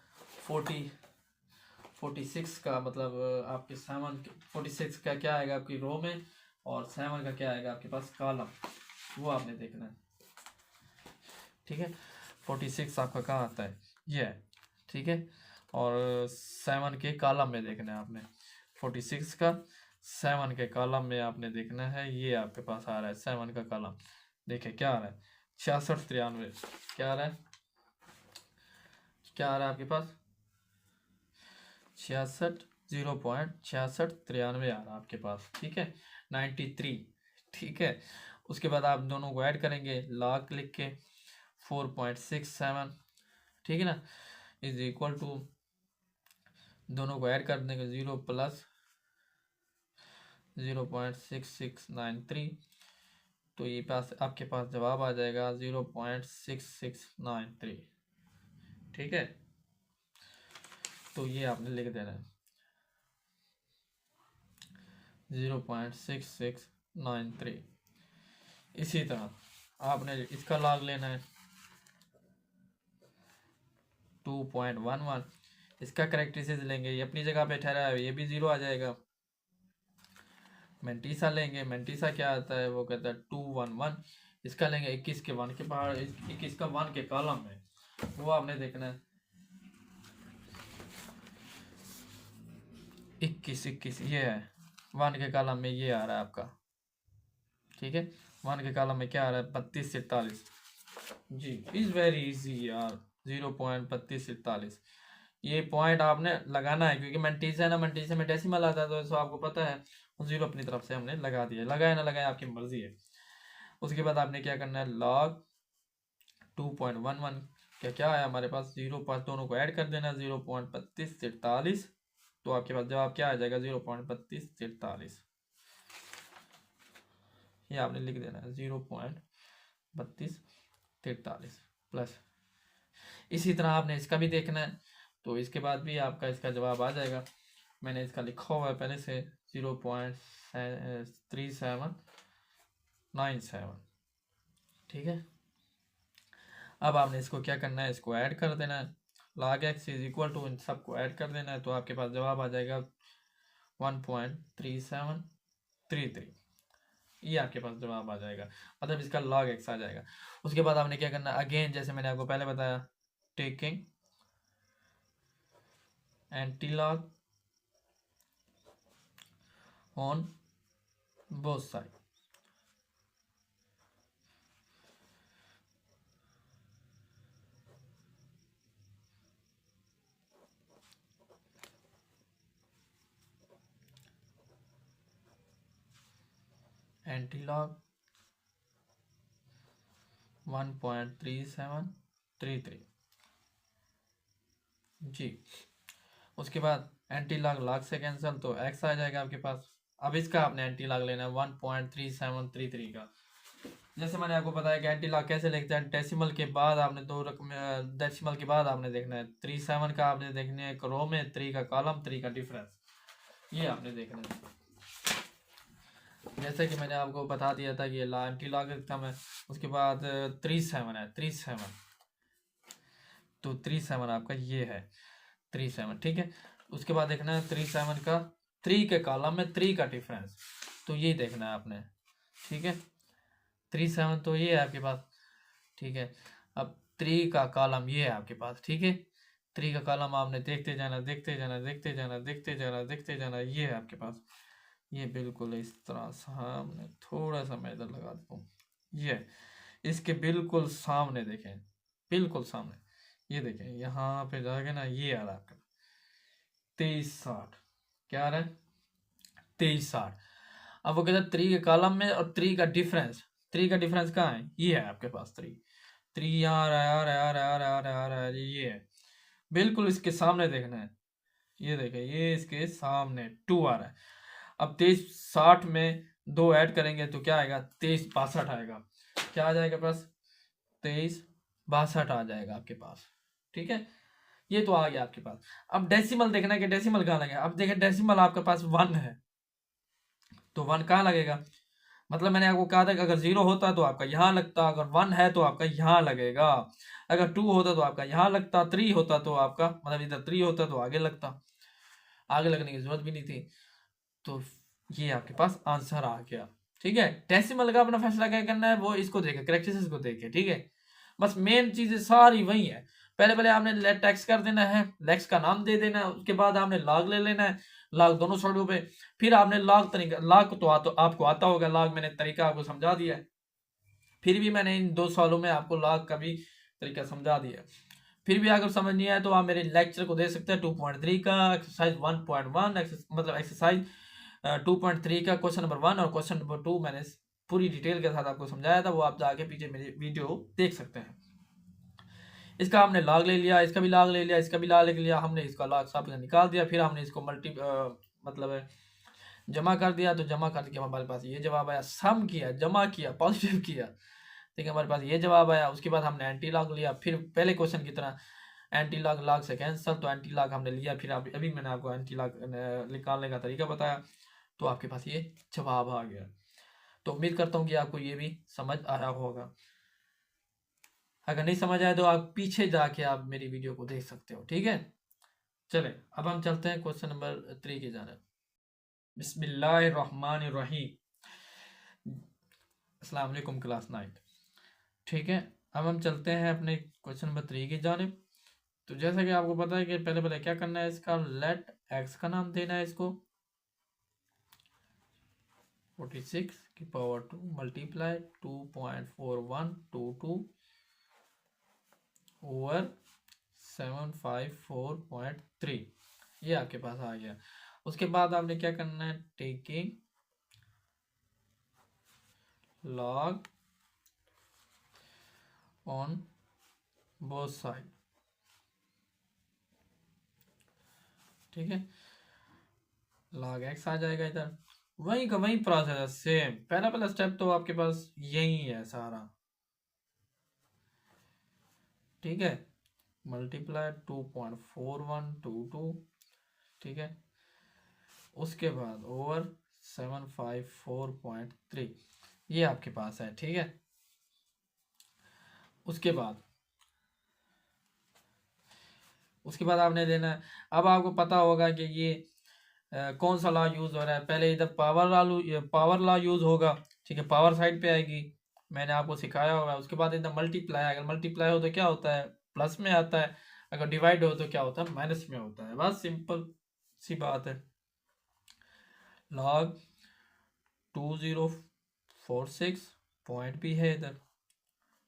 46 का मतलब आपके 46 का क्या आएगा आपकी रो में, और 7 का क्या आएगा आपके पास कॉलम, वो आपने देखना है, ठीक है। 46 आपका कहाँ आता है, ये है, ठीक है। और 7 के कॉलम में देखना है आपने, 46 का 7 के कॉलम में आपने देखना है, ये आपके पास आ रहा है 7 का कॉलम। देखिए क्या आ रहा है, 6693, क्या आ रहा है, क्या आ रहा है आपके पास 66, 0.6693 आ रहा है आपके पास, ठीक है, 93, ठीक है। उसके बाद आप दोनों को ऐड करेंगे लॉग लिख के 4.67, ठीक है ना, इज इक्वल टू, दोनों को ऐड कर देंगे 0 प्लस 0.6693, तो ये पास आपके पास जवाब आ जाएगा 0.6693, ठीक है। तो ये आपने लिख देना है 0.6693। इसी तरह आपने इसका लॉग लेना है 2.11, इसका करेक्टरिस्टिक्स लेंगे, ये अपनी जगह पे ठहरा है, ये भी 0 आ जाएगा। मेंटीसा लेंगे, मेंटीसा क्या आता है, वो कहता है 211, इसका लेंगे 21 के 1 के बाहर, 21 का 1 के कॉलम में, वो आपने देखना है। 21 ये है, 1 के कॉलम में ये आ रहा है आपका, ठीक है। 1 के कॉलम में क्या आ रहा है, 3243 जी। इज वेरी इजी यार, 0.3243। ये पॉइंट आपने लगाना है, क्योंकि मंटीसे में डेसिमल आता है, तो इसको आपको पता है, जीरो अपनी तरफ से हमने लगा दिया। लगाए ना लगाए आपकी मर्जी है। उसके बाद आपने क्या करना है, log 2.11 क्या क्या है हमारे पास, 0.5 दोनों को ऐड कर देना, 0.3243। तो आपके पास जवाब क्या आ जाएगा, 0.3243। ये आपने लिख देना है 0.3243 प्लस। इसी तरह आपने इसका भी देखना है, तो इसके बाद भी आपका इसका जवाब आ जाएगा। मैंने इसका लिखा हुआ है पहले से, 0.3797, ठीक है। अब आपने इसको क्या करना है, इसको ऐड कर देना है, log x is equal to, इन सबको ऐड कर देना है, तो आपके पास जवाब आ जाएगा 1.3733। ये आपके पास जवाब आ जाएगा, मतलब इसका log x आ जाएगा। उसके बाद आपने क्या करना है, अगेन जैसे मैंने आपको पहले बताया, taking antilog on both side, antilog 1.3733 जी। उसके बाद एंटी लॉग लॉग से कैंसिल, तो x आ जाएगा आपके पास। अब इसका आपने एंटी लॉग लेना है 1.3733 का। जैसे मैंने आपको बताया कि एंटी लॉग कैसे लिखते हैं, डेसिमल के बाद आपने दो रकम, डेसिमल के बाद आपने देखना है 37 का, आपने देखना है रो में, 3 का कॉलम, 3 का डिफरेंस, ये आपने देखना है। जैसे कि मैंने आपको बता दिया था कि एंटी लॉग लिखता मैं, उसके बाद 37 है, 37, तो 37 आपका ये है 37, ठीक है। उसके बाद देखना है 37 का 3 के कॉलम में 3 का डिफरेंस, तो ये देखना है आपने, ठीक है। 37 तो ये है आपके पास, ठीक है। अब 3 का कॉलम ये है आपके पास, ठीक है। 3 का कॉलम आपने देखते जाना, देखते जाना, देखते जाना, देखते जाना, देखते जाना, ये है आपके पास। ये बिल्कुल इस तरह सामने, थोड़ा सा मैं इधर लगा देता हूँ, ये इसके बिल्कुल सामने देखें, बिल्कुल सामने, ये देखें यहाँ पे जाके ना, ये आ रहा है आपका 2360, क्या आ रहा है 2360। अब वो कहता है 3 के कॉलम में और 3 का डिफरेंस, 3 का डिफरेंस कहाँ है, ये है आपके पास 3 यहाँ आ रहा है, आ रहा है, आ रहा है, आ रहा है, आ रहा है, आ रहा है, ये है बिल्कुल इसके सामने देखना है। ये देखें, ये इसके सामने 2 आ रहा है। अब 2360 में 2 ऐड करेंगे तो क्या आएगा, 2362 आएगा। क्या आ जाएगा पास, 2362 आ जाएगा आपके पास, ठीक है। ये तो आ गया आपके पास। अब डेसिमल देखना है कि डेसिमल कहाँ लगेगा। अब देखें डेसिमल आपके पास 1 है, तो 1 कहाँ लगेगा, मतलब मैंने आपको कहा था कि अगर 0 होता तो आपका यहाँ लगता, अगर 1 है तो आपका यहाँ लगेगा, अगर 2 होता तो आपका यहाँ लगता, 3 होता तो आपका, मतलब इधर 3 होता तो आगे लगता, आगे लगने की जरूरत भी नहीं थी। तो ये आपके पास आंसर आ गया, ठीक है। डेसिमल का अपना फैसला क्या करना है, वो इसको देखे, करेक्टर्स को देखे, ठीक है। बस मेन चीजें सारी वही है। पहले पहले आपने लेट टेक्स कर देना है, लेक्स का नाम दे देना है, उसके बाद आपने लॉग ले लेना है, लॉग दोनों साइडों पे। फिर आपने लॉग तरीका, लॉग तो आपको आता होगा, लॉग मैंने तरीका आपको समझा दिया है। फिर भी मैंने इन 2 सालों में आपको लॉग का भी तरीका समझा दिया। फिर भी अगर समझ नहीं आया तो आप मेरे लेक्चर को देख सकते हैं, 2.3 का एक्सरसाइज 1.1, मतलब एक्सरसाइज 2.3 का क्वेश्चन नंबर 1 और क्वेश्चन नंबर 2 मैंने पूरी डिटेल के साथ आपको समझाया था, वो आप जाके पीछे मेरी वीडियो देख सकते हैं। इसका हमने लॉग ले लिया, इसका भी लॉग ले लिया, इसका भी लॉग ले लिया, हमने इसका लॉग सब निकाल दिया। फिर हमने इसको मतलब जमा कर दिया, तो जमा करके हमारे पास ये जवाब आया, सम किया, जमा किया, पॉजिटिव किया, ठीक है, हमारे पास ये जवाब आया। उसके बाद हमने एंटी लॉग लिया, फिर पहले क्वेश्चन की तरह एंटी लॉग लॉग से कैंसिल, तो एंटी लॉग हमने लिया। फिर अभी मैंने आपको एंटी लॉग निकालने का तरीका बताया, तो आपके पास ये जवाब आ गया। तो उम्मीद करता हूँ कि आपको ये भी समझ आया होगा। अगर नहीं समझ आया तो आप पीछे जाके आप मेरी वीडियो को देख सकते हो, ठीक है। चले अब हम चलते हैं क्वेश्चन नंबर 3 की जानिब। बिस्मिल्लाहिर्रहमानिर्रहीम। अस्सलाम वालेकुम क्लास 9, ठीक है। अब हम चलते हैं अपने क्वेश्चन नंबर 3 की जानिब। तो जैसा कि आपको पता है कि पहले क्या करना है, इसका लेट एक्स का नाम देना है इसको 46 की पावर 2 मल्टीप्लाई 2.4122 ओवर 754.3, ये आपके पास आ गया। उसके बाद आपने क्या करना है, taking log on both side, ठीक है, लॉग एक्स आ जाएगा इधर, वही का वही प्रोसेस है सेम। पहला स्टेप तो आपके पास यही है सारा, ठीक है, मल्टीप्लाई 2.4122, ठीक है, उसके बाद ओवर 754.3, ये आपके पास है, ठीक है। उसके बाद आपने लेना है, अब आपको पता होगा कि ये कौन सा लॉ यूज हो रहा है। पहले इधर पावर लॉ यूज होगा, ठीक है, पावर साइड पे आएगी, मैंने आपको सिखाया हुआ है। उसके बाद इधर मल्टीप्लाई, अगर मल्टीप्लाई हो तो क्या होता है, प्लस में आता है, अगर डिवाइड हो तो क्या होता है, माइनस में होता है। बस सिंपल सी बात है। लॉग 2046 पॉइंट भी है इधर,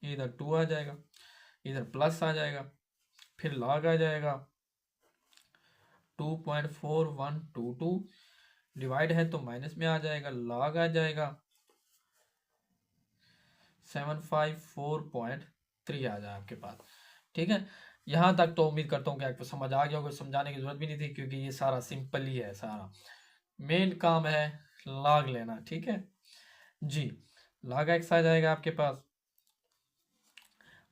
इधर 2 आ जाएगा, इधर प्लस आ जाएगा, फिर लॉग आ जाएगा 2.4122, डिवाइड है तो माइनस में आ जाएगा, लॉग आ जाएगा 754.3 आ जाए आपके पास, ठीक है। यहाँ तक तो उम्मीद करता हूँ कि आपको समझ आ गया होगा, समझाने की जरूरत भी नहीं थी क्योंकि ये सारा सिंपल ही है। सारा मेन काम है लॉग लेना, ठीक है जी। लॉग एक्स आ जाएगा आपके पास,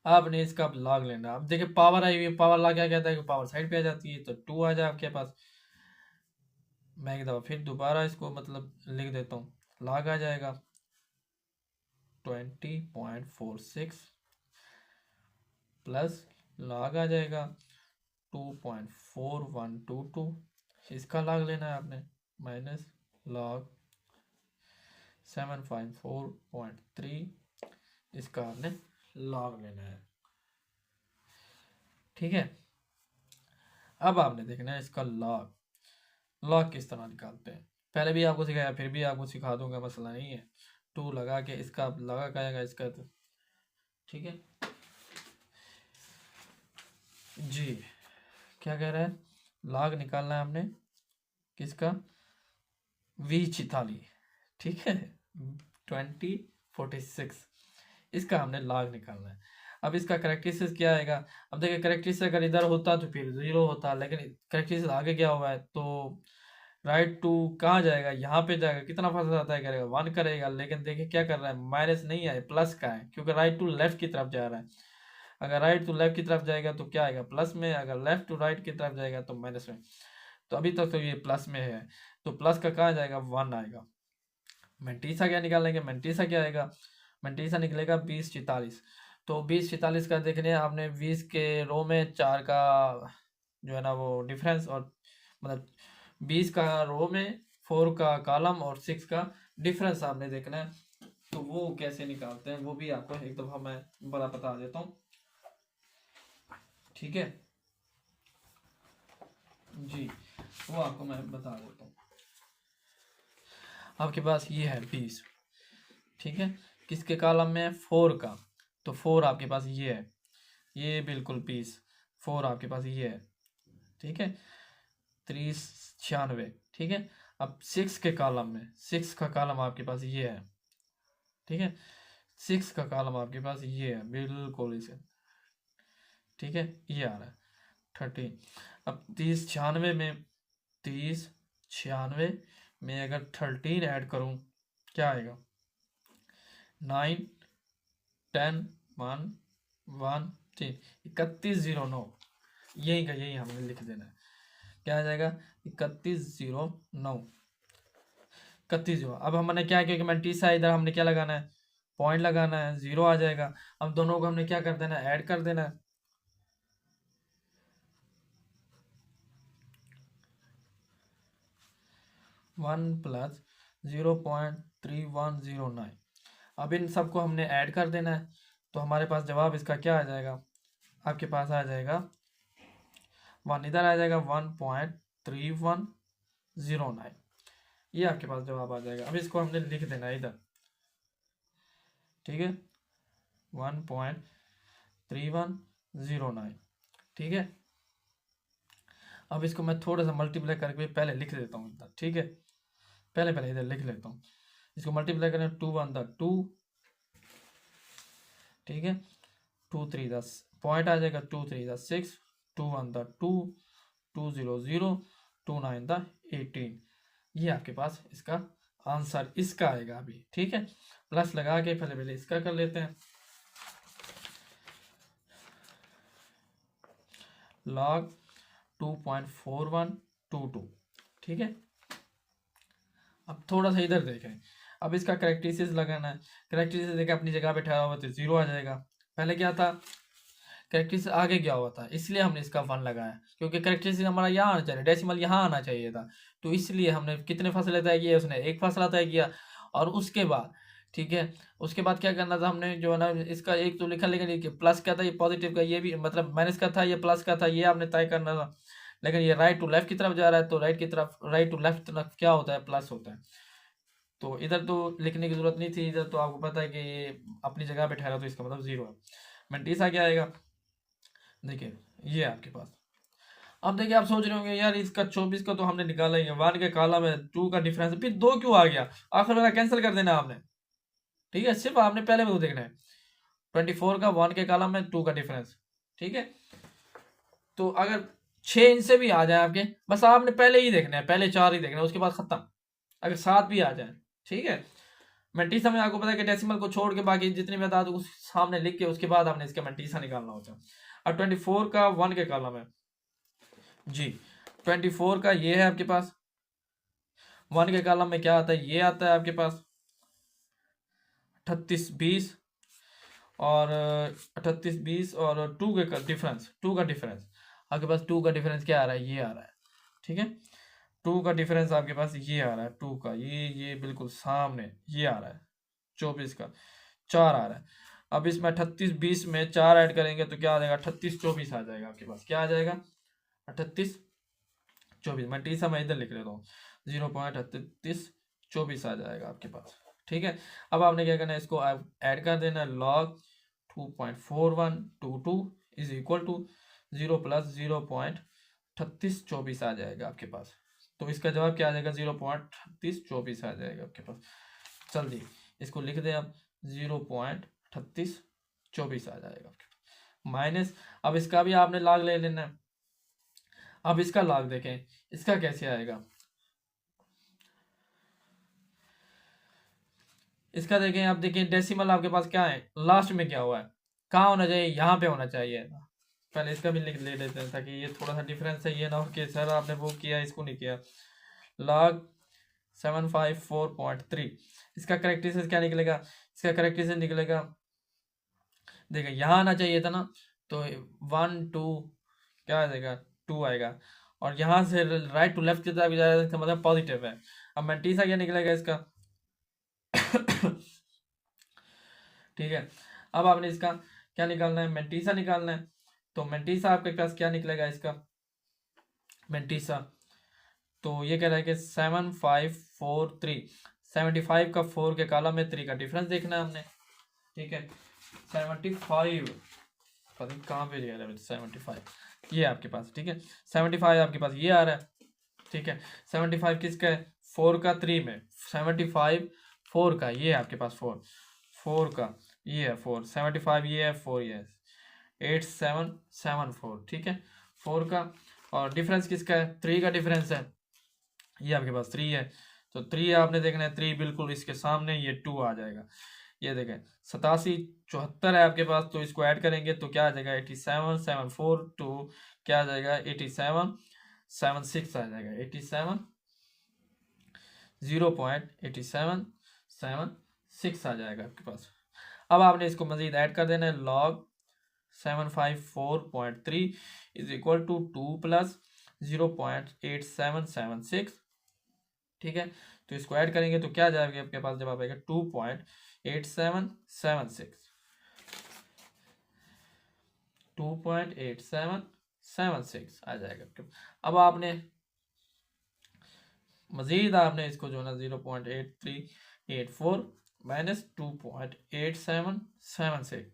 आपने इसका लॉग लेना। अब देखिए पावर आई हुई, पावर लॉग क्या कहता है कि पावर साइड पे आ जाती है, तो 2 आ जाए आपके पास। मैं एक दफ़ा फिर दोबारा इसको मतलब लिख देता हूँ, लॉग आ जाएगा 20.46 प्लस लॉग आ जाएगा 2.4122, इसका लॉग लेना है आपने, माइनस लॉग 754.3, इसका आपने लॉग लेना है, ठीक है। अब आपने देखना है इसका लॉग किस तरह निकालते हैं, पहले भी आपको सिखाया, फिर भी आपको सिखा दूंगा, मसला नहीं है। 2 लगा के इसका लगा का आएगा इसका, तो ठीक है जी। क्या कह रहा है, लॉग निकालना है हमने किसका, 2046, ठीक है, 2046, इसका हमने लॉग निकालना है। अब इसका करेक्टरिस्टिक्स क्या आएगा, अब देखिए करेक्टरिस्टिक्स अगर इधर होता तो फिर 0 होता, लेकिन करेक्टरिस्टिक्स आगे क्या हुआ है, तो राइट टू कहाँ जाएगा, यहाँ पे जाएगा, कितना फासला आता है करेगा, 1 करेगा, लेकिन देखिए क्या कर रहा है, माइनस नहीं है, प्लस का है, क्योंकि राइट टू लेफ्ट की तरफ जा रहा है। अगर राइट टू लेफ्ट की तरफ जाएगा तो क्या आएगा, प्लस में, अगर लेफ्ट टू राइट की तरफ जाएगा तो माइनस में। तो अभी तक तो ये प्लस में है, तो प्लस का कहाँ जाएगा, 1 आएगा। मेंटीसा क्या निकालेंगे, मेंटीसा क्या आएगा, मेंटीसा निकलेगा 2044। तो 2044 का देखने आपने 20 के रो में 4 का जो है ना वो डिफरेंस, और मतलब 20 का रो में 4 का कॉलम और 6 का डिफरेंस आपने देखना है। तो वो कैसे निकालते हैं वो भी आपको एक दफ़ा मैं बता देता हूँ, ठीक है जी, वो आपको मैं बता देता हूँ। आपके पास ये है 20, ठीक है, किसके कॉलम में, 4 का, तो 4 आपके पास ये है, ये बिल्कुल 20, 4 आपके पास ये है, ठीक है, 396, ठीक है। अब 6 के कॉलम में, 6 का कॉलम आपके पास ये है, ठीक है, 6 का कॉलम आपके पास ये है बिल्कुल इसे, ठीक है, ये आ रहा है 13। अब 3096 में अगर 13 ऐड करूं क्या आएगा, 9 10 1 1 3 3109, यही का यही हमने लिख देना है, क्या आ जाएगा 3109, 3109। अब हमने क्या किया कि मैंटीसा इधर हमने क्या लगाना है, पॉइंट लगाना है, 0 आ जाएगा। अब दोनों को हमने क्या कर देना है, ऐड कर देना है, 1 प्लस 0.3109। अब इन सबको हमने ऐड कर देना है, तो हमारे पास जवाब इसका क्या आ जाएगा, आपके पास आ जाएगा 1, इधर आ जाएगा 1.3109, ये आपके पास जवाब आ जाएगा। अब इसको हमने लिख देना है इधर, ठीक है, 1.3109, ठीक है। अब इसको मैं थोड़ा सा मल्टीप्लाई करके पहले लिख देता हूँ इधर, ठीक है, पहले इधर लिख लेता हूँ। इसको मल्टीप्लाई करें 2 1 2, ठीक है, 2 3 10 पॉइंट आ जाएगा, 2 3 6, 2 1 2, 2 0 0, 2 9 18, ये आपके पास इसका आंसर इसका आएगा अभी, ठीक है। प्लस लगा के पहले इसका कर लेते हैं, लॉग 2.4122, ठीक है। अब थोड़ा सा इधर देखें, अब इसका करेक्टरिस्टिक्स लगाना है। करेक्टरिस्टिक्स देखें अपनी जगह पे ठहरा हुआ तो 0 आ जाएगा। पहले क्या था, करेक्टरिस्टिक्स आगे क्या हुआ था, इसलिए हमने इसका 1 लगाया, क्योंकि करेक्टरिस्टिक्स हमारा यहाँ आना चाहिए, डेसिमल यहाँ आना चाहिए था, तो इसलिए हमने कितने फासले तय किए, उसने एक फासला तय किया। और उसके बाद, ठीक है, उसके बाद क्या करना था हमने, जो है ना, इसका एक तो लिखा, लेकिन प्लस का था, ये पॉजिटिव का, ये भी मतलब माइनस का था, ये प्लस का था, ये आपने तय करना था। लेकिन ये राइट टू लेफ्ट की तरफ जा रहा है, तो राइट की तरफ, राइट टू लेफ्ट तरफ क्या होता है, प्लस होता है। तो इधर तो लिखने की जरूरत नहीं थी, इधर तो आपको पता है कि ये अपनी जगह पे ठहरा, तो इसका मतलब 0 है। मेंटीसा क्या आएगा, देखिए ये आपके पास। अब देखिए आप सोच रहे होंगे यार इसका 24 का तो हमने निकाला ही है, 1 के कॉलम में 2 का डिफरेंस, फिर 2 क्यों आ गया, आखिर वाला कैंसिल कर देना आपने, ठीक है, सिर्फ आपने पहले में वो देखना है, 24 का 1 के कॉलम में 2 का डिफरेंस, ठीक है। तो अगर 6 इनसे भी आ जाए आपके, बस आपने पहले ही देखना है, पहले 4 ही देखना है, उसके बाद खत्म। अगर 7 भी आ जाए, ठीक है। मेंटीसा में आपको पता है कि डेसिमल को छोड़ के बाकी जितनी भी बता दो सामने लिख के उसके बाद आपने इसका मेंटीसा निकालना होता है। और 24 का 1 के कॉलम है जी, 24 का ये है आपके पास, 1 के कॉलम में क्या आता है, ये आता है आपके पास 38 20, और 38 20 और 2 के डिफरेंस, 2 का डिफरेंस आपके पास, 2 का डिफरेंस क्या आ रहा है, ये आ रहा है, ठीक है। 2 का डिफरेंस आपके पास ये आ रहा है, 2 का ये बिल्कुल सामने ये आ रहा है, 24 का 4 आ रहा है। अब इसमें 38 20 में 4 ऐड करेंगे तो क्या आ जाएगा, 38 24 आ जाएगा आपके पास, क्या आ जाएगा 38 24, मैं टी समय इधर लिख लेता हूँ, 0.3824 आ जाएगा आपके पास, ठीक है। अब आपने क्या करना है, इसको ऐड कर देना, लॉग 2.4122 इज इक्वल टू 0 + 0.3824 आ जाएगा आपके पास। तो इसका जवाब क्या आ जाएगा, 0.3824 आ जाएगा आपके पास। जल्दी इसको लिख दें आप, 0.3824 आ जाएगा आपके पास, माइनस। अब इसका भी आपने लॉग ले लेना है। अब इसका लॉग देखें, इसका कैसे आएगा, इसका देखें, आप देखें डेसिमल आपके पास क्या है, लास्ट में क्या हुआ है, कहाँ होना चाहिए, यहाँ पे होना चाहिए। पहले इसका भी लिख ले लेते हैं ताकि ये थोड़ा सा डिफरेंस है, ये ना हो कि सर आपने वो किया इसको नहीं किया। लॉग 754.3, इसका करेक्टरिस्टिक्स क्या निकलेगा, इसका करेक्टरिस्टिक्स निकलेगा, देखिए यहाँ आना चाहिए था ना, तो 1 2 क्या आ जाएगा, 2 आएगा, और यहाँ से राइट टू लेफ्ट की तरफ जा रहा है, इसका मतलब पॉजिटिव है। अब मेंटीसा क्या निकलेगा इसका ठीक है। अब आपने इसका क्या निकालना है, मेंटीसा निकालना है। तो मेंटीसा आपके पास क्या निकलेगा इसका, मेंटीसा तो ये कह रहा है कि 7543, 75 का 4 के कॉलम में 3 का डिफरेंस देखना है हमने, ठीक है। 75 पता नहीं कहाँ पे गया 75 ये आपके पास, ठीक है। 75 आपके पास ये आ रहा है, ठीक है। 75 किसका है, 4 का 3 में, 75 4 का ये है आपके पास, 4 का ये है 4, 75 ये है, 4 ये है, 8774, ठीक है, 4 का। और डिफरेंस किसका है, 3 का डिफरेंस है, ये आपके पास 3 है, तो 3 आपने देखना है, 3 बिल्कुल इसके सामने, ये 2 आ जाएगा। ये देखें 8774 है आपके पास, तो इसको ऐड करेंगे तो क्या आ जाएगा, 8774 क्या आ जाएगा, 8776 आ जाएगा, 0.8776 आ जाएगा आपके पास। अब आपने इसको मजीद ऐड कर देना है, लॉग 754.3 इज इक्वल टू 2 + 0.8776, ठीक है। तो इसको ऐड करेंगे तो क्या आ जाएगा आपके पास, जवाब आएगा 2.8776, 2.8776 आ जाएगा। अब आपने मजीद आपने इसको जो है ना 0.8384 माइनस 2.8776,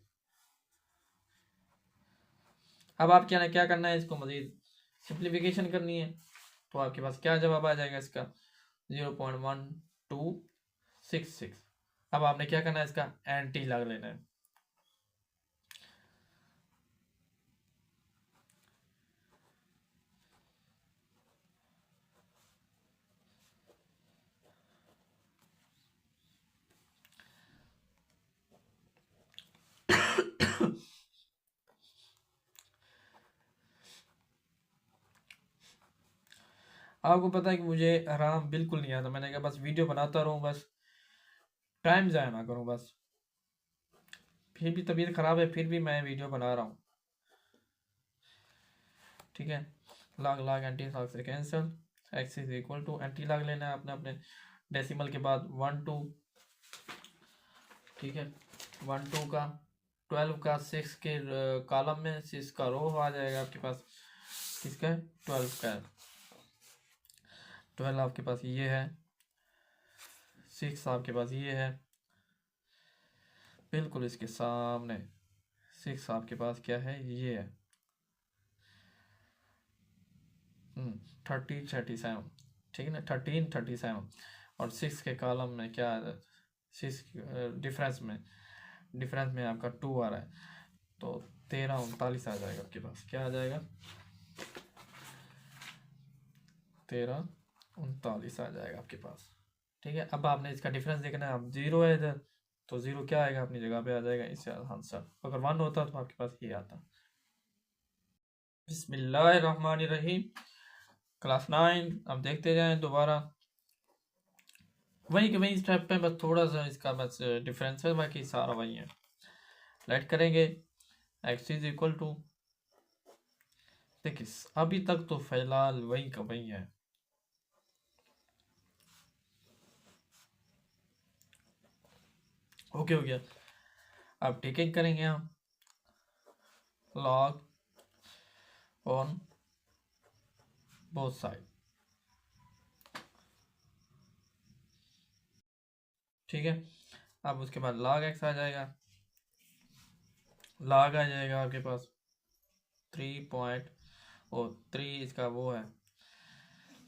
अब आप क्या करना है, इसको मजीद सिंप्लीफिकेशन करनी है। तो आपके पास क्या जवाब आ जाएगा इसका 0.1266। अब आपने क्या करना है, इसका एंटी लग लेना है। आपको पता है कि मुझे आराम बिल्कुल नहीं आता, मैंने कहा बस वीडियो बनाता रहूं, बस टाइम ज़ाया ना करूं बस। फिर भी तबीयत ख़राब है, फिर भी मैं वीडियो बना रहा हूँ। ठीक है, लॉग लॉग एंटी लॉग से cancel, x is equal to antilog लेना है आपने अपने डेसिमल के बाद 1 2। ठीक है, 1 2 का 12 का 6 के कॉलम में 6 का रो आ जाएगा आपके पास, किसका है 12 का है। 12 आपके पास ये है, 6 आपके पास ये है, बिल्कुल इसके सामने 6 आपके पास क्या है, ये है 37। ठीक है ना, 1337 और 6 के कॉलम में क्या है 6 डिफरेंस में आपका 2 आ रहा है, तो 1339 आ जाएगा आपके पास। क्या आ जाएगा 1339 आ जाएगा आपके पास। ठीक है, अब आपने इसका डिफरेंस देखना है, अब 0 है इधर, तो 0 क्या आएगा अपनी जगह पे आ जाएगा, इससे आंसर। अगर 1 होता तो आपके पास ये आता। बिस्मिल्लाहिर्रहमानिर्रहीम, क्लास 9। अब देखते जाएं दोबारा वही कि वही स्टेप पे, बस थोड़ा सा इसका बस डिफरेंस है, बाकी सारा वही है। लेट करेंगे एक्स इज इक्वल टू, देखिए अभी तक तो फिलहाल वही का वही है। ओके हो गया। अब टेकिंग करेंगे हम लॉग ऑन बोथ साइड। ठीक है, अब उसके बाद log x आ जाएगा, log आ जाएगा आपके पास 3 इसका वो है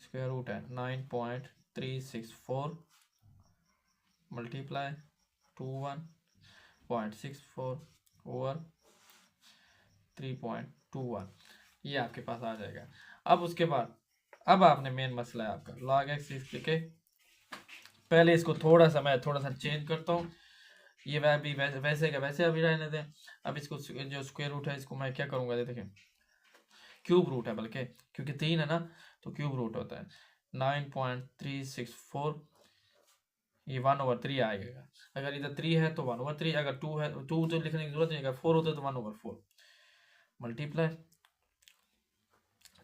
स्क्वायर रूट है 9.364 मल्टीप्लाई 21.64 ओवर 3.21, ये आपके पास आ जाएगा। अब उसके बाद अब आपने मेन मसला है आपका log x लिखे, पहले इसको थोड़ा सा मैं चेंज करता हूँ, ये वह भी वैसे का वैसे अभी रहने दें। अब इसको जो स्क्वायर रूट है इसको मैं क्या करूँगा, देखिए क्यूब रूट है, बल्कि क्योंकि 3 है ना तो क्यूब रूट होता है 9.364, ये 1/3 आएगा। अगर इधर 3 है तो 1/3, अगर 2 है 2 तो लिखने की जरूरत नहीं, अगर 4 होता है तो 1/4 मल्टीप्लाई,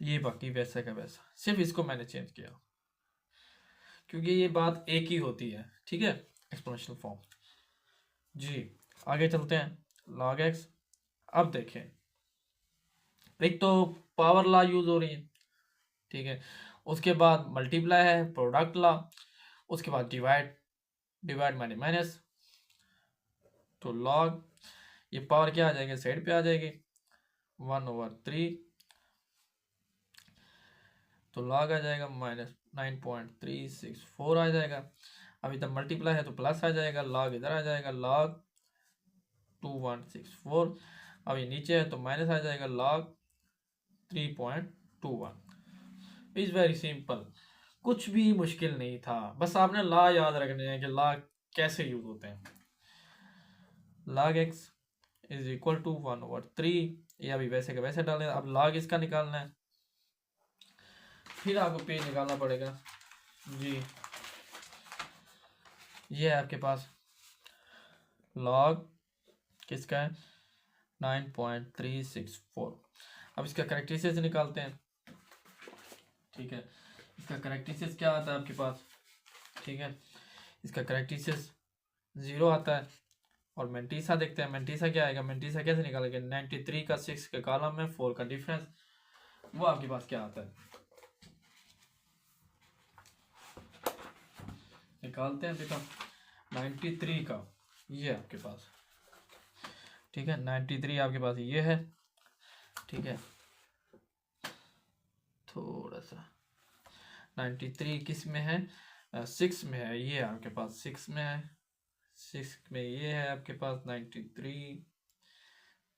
ये बाकी वैसे का वैसा, सिर्फ इसको मैंने चेंज किया क्योंकि ये बात एक ही होती है। ठीक है, एक्सपोनेंशियल फॉर्म। जी आगे चलते हैं log x। अब देखें एक तो पावर लॉ यूज हो रही है, ठीक है, उसके बाद मल्टीप्लाई है प्रोडक्ट लॉ, उसके बाद डिवाइड माइनस माइनस, तो log ये पावर क्या आ जाएगी साइड पे आ जाएगी 1/3, तो log आ जाएगा -9.364 आ जाएगा। अब इधर मल्टीप्लाई है तो प्लस आ जाएगा, log इधर आ जाएगा log 2164, अब ये नीचे है तो माइनस आ जाएगा log 3.21। इज वेरी सिंपल, कुछ भी मुश्किल नहीं था, बस आपने लॉ याद रखने हैं कि लॉ कैसे यूज होते हैं। log x is equal to 1/3, ये अभी वैसे का वैसे डालें। अब log इसका निकालना है, फिर आपको पेज निकालना पड़ेगा जी। ये है आपके पास log किसका है 9.364। अब इसका करेक्टरिस्टिक्स निकालते हैं। ठीक है, इसका करेक्टरिस्टिक्स क्या आता है आपके पास, ठीक है, इसका करेक्टरिस्टिक्स 0 आता है, और मेंटीसा देखते हैं। मेंटीसा क्या आएगा, मेंटीसा कैसे निकालेंगे, 93 का 6 के कॉलम में 4 का डिफरेंस, वो आपके पास क्या आता है, निकालते हैं बेटा। 93 का ये आपके पास, ठीक है, 93 आपके पास ये है, ठीक है। थोड़ा सा 93 किस में है, 6 में है, ये आपके पास 6 में है, 6 में ये है आपके पास 93,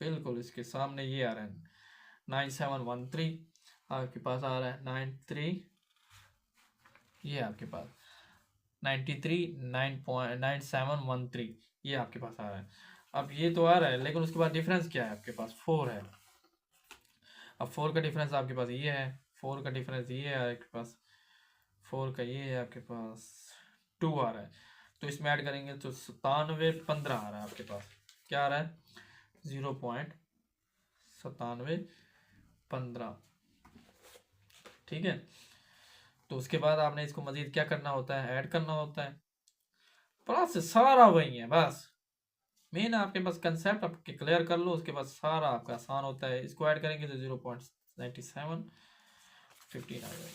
बिल्कुल इसके सामने ये आ रहा है 9713 आपके पास आ रहा है 93, ये आपके पास 93 9.9713 ये आपके पास आ रहा है। अब ये तो आ रहा है, लेकिन उसके बाद डिफरेंस क्या है आपके पास, 4 है। अब 4 का डिफरेंस आपके पास ये है, 4 का डिफरेंस ये है आपके पास, 4 का ये है आपके पास 2 आ रहा है, तो इसमें ऐड करेंगे तो 9715 आ रहा है आपके पास, क्या आ रहा है 0.9715, ठीक है। तो उसके बाद आपने इसको मजीद क्या करना होता है, ऐड करना होता है, प्रोसेस सारा वही है, बस मेन आपके पास कंसेप्ट आपके क्लियर कर लो, उसके बाद सारा आपका आसान होता है। इसको ऐड करेंगे तो 0.9715 आ जाएगा,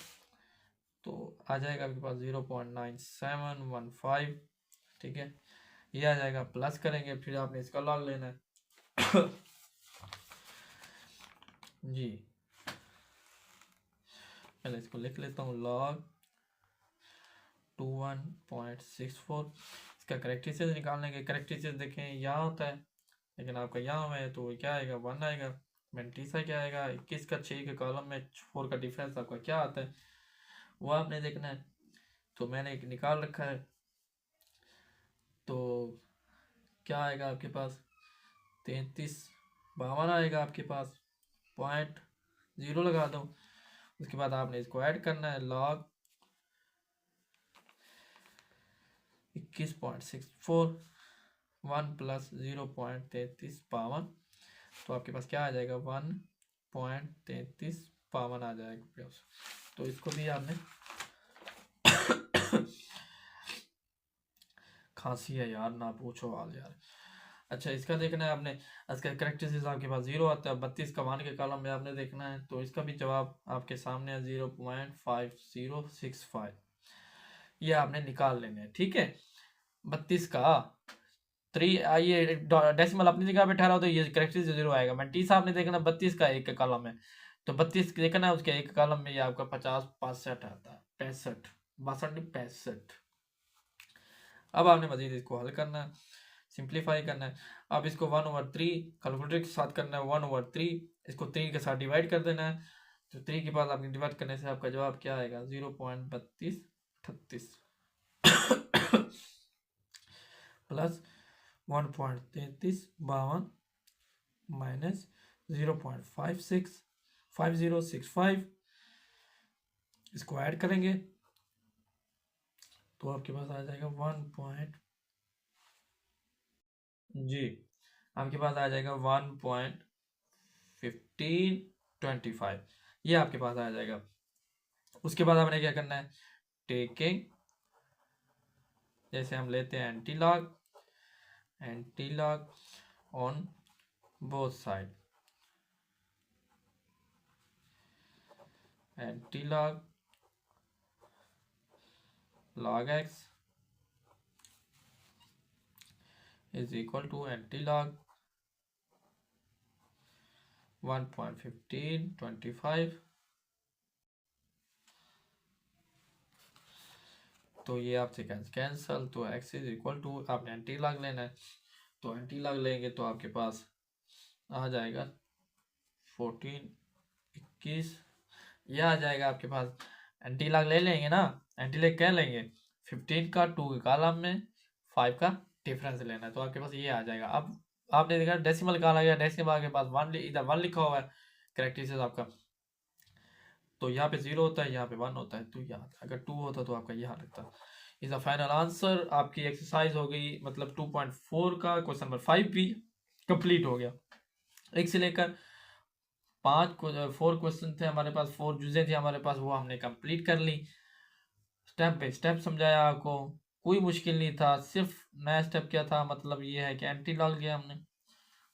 तो आ जाएगा आपके पास 0.9715, ठीक है, ये आ जाएगा। प्लस करेंगे, फिर आपने इसका लॉग लेना है जी, पहले इसको लिख लेता हूँ, लॉग 21.64, इसका करेक्टरिस्टिक्स निकालने के, करेक्टरिस्टिक्स देखें यहाँ होता है, लेकिन आपका यहाँ है तो क्या आएगा 1 आएगा। मेंटीसा क्या आएगा, 21 का 6 के कॉलम में 4 का डिफरेंस आपका क्या आता है वो आपने देखना है, तो मैंने एक निकाल रखा है, तो क्या आएगा आपके पास 3352 आएगा आपके पास, 0.0 लगा दो। उसके बाद आपने इसको ऐड करना है, लॉग 21.64 1 प्लस 0.3352, तो आपके पास क्या आ जाएगा 1.3352 आ जाएगा। तो इसको भी आपने खांसी है यार, ना पूछो हाल यार। अच्छा, इसका देखना है आपने, इसका करेक्टरिस्टिक्स आपके पास 0 आता है, 32 का 1 के कॉलम में आपने देखना है, तो इसका भी जवाब आपके सामने है 0.5065, ये आपने निकाल लेने हैं, ठीक है। 32 का 3 ये डेसिमल अपनी जगह पे ठहरा हो तो ये करेक्टरिस्टिक्स 0 आएगा। मेंटीसा आपने देखना 32 का 1 का कॉलम है, तो 32 देखना है उसके 1 कॉलम में, ये आपका 50 65 आता है, 65 62 अब आपने मजीद इसको हल करना है, सिंप्लीफाई करना है। अब इसको 1/3 कैलकुलेटर के साथ करना है, 1/3 इसको 3 के साथ डिवाइड कर देना है, तो 3 के बाद आपने डिवाइड करने से आपका जवाब क्या आएगा 0.3238 प्लस 1.3352 माइनस 0.5065, इसको ऐड करेंगे तो आपके पास आ जाएगा 1.1525, ये आपके पास आ जाएगा। उसके बाद आपने क्या करना है, टेकिंग, जैसे हम लेते हैं anti log on both side, anti log log x is equal to anti-log 1.1525, तो ये आपसे कैंसल, तो x इज इक्वल टू आपने एंटी लॉग लेना है, तो एंटी लॉग लेंगे तो आपके पास आ जाएगा 1421, यह आ जाएगा आपके पास। एंटी लॉग ले लेंगे ना, एंटी लॉग क्या लेंगे 15 का 2 के कॉलम में 5 का डिफरेंस लेना है, तो आपके पास ये आ जाएगा। अब आपने देखा डेसिमल कहा गया, डेसिमल के पास 1 इधर 1 लिखा हुआ है करेक्टरिस्टिक्स आपका, तो यहाँ पे 0 होता है, यहाँ पे 1 होता है, तो यहाँ अगर 2 होता तो आपका यहाँ लगता। इज द फाइनल आंसर, आपकी एक्सरसाइज हो गई, मतलब 2.4 का क्वेश्चन नंबर 5 भी कंप्लीट हो गया। 1 से लेकर 4 क्वेश्चन थे हमारे पास, 4 जुजे थे हमारे पास, वो हमने कंप्लीट कर ली, स्टेप बाय स्टेप समझाया आपको, कोई मुश्किल नहीं था। सिर्फ नया स्टेप क्या था, मतलब ये है कि एंटी लॉग लिया हमने,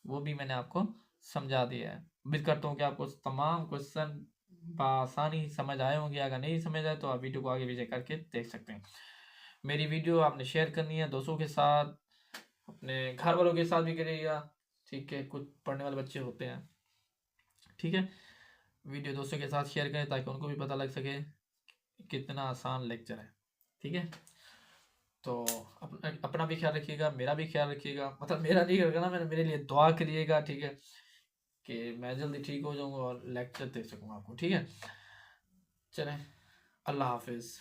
वो भी मैंने आपको समझा दिया है। उम्मीद करता हूँ कि आपको तमाम क्वेश्चन बआसानी समझ आए होंगे। अगर नहीं समझ आए तो आप वीडियो को आगे पीछे करके देख सकते हैं। मेरी वीडियो आपने शेयर करनी है दोस्तों के साथ, अपने घर वालों के साथ भी करिएगा, ठीक है। कुछ पढ़ने वाले बच्चे होते हैं, ठीक है। वीडियो दोस्तों के साथ शेयर करें ताकि उनको भी पता लग सके कितना आसान लेक्चर है, ठीक है। तो अपना भी ख्याल रखिएगा, मेरा भी ख्याल रखिएगा, मतलब मेरा नहीं रखना, मैंने मेरे लिए दुआ करिएगा, ठीक है, कि मैं जल्दी ठीक हो जाऊंगा और लेक्चर दे सकूंगा आपको, ठीक है। चलें, अल्लाह हाफिज़।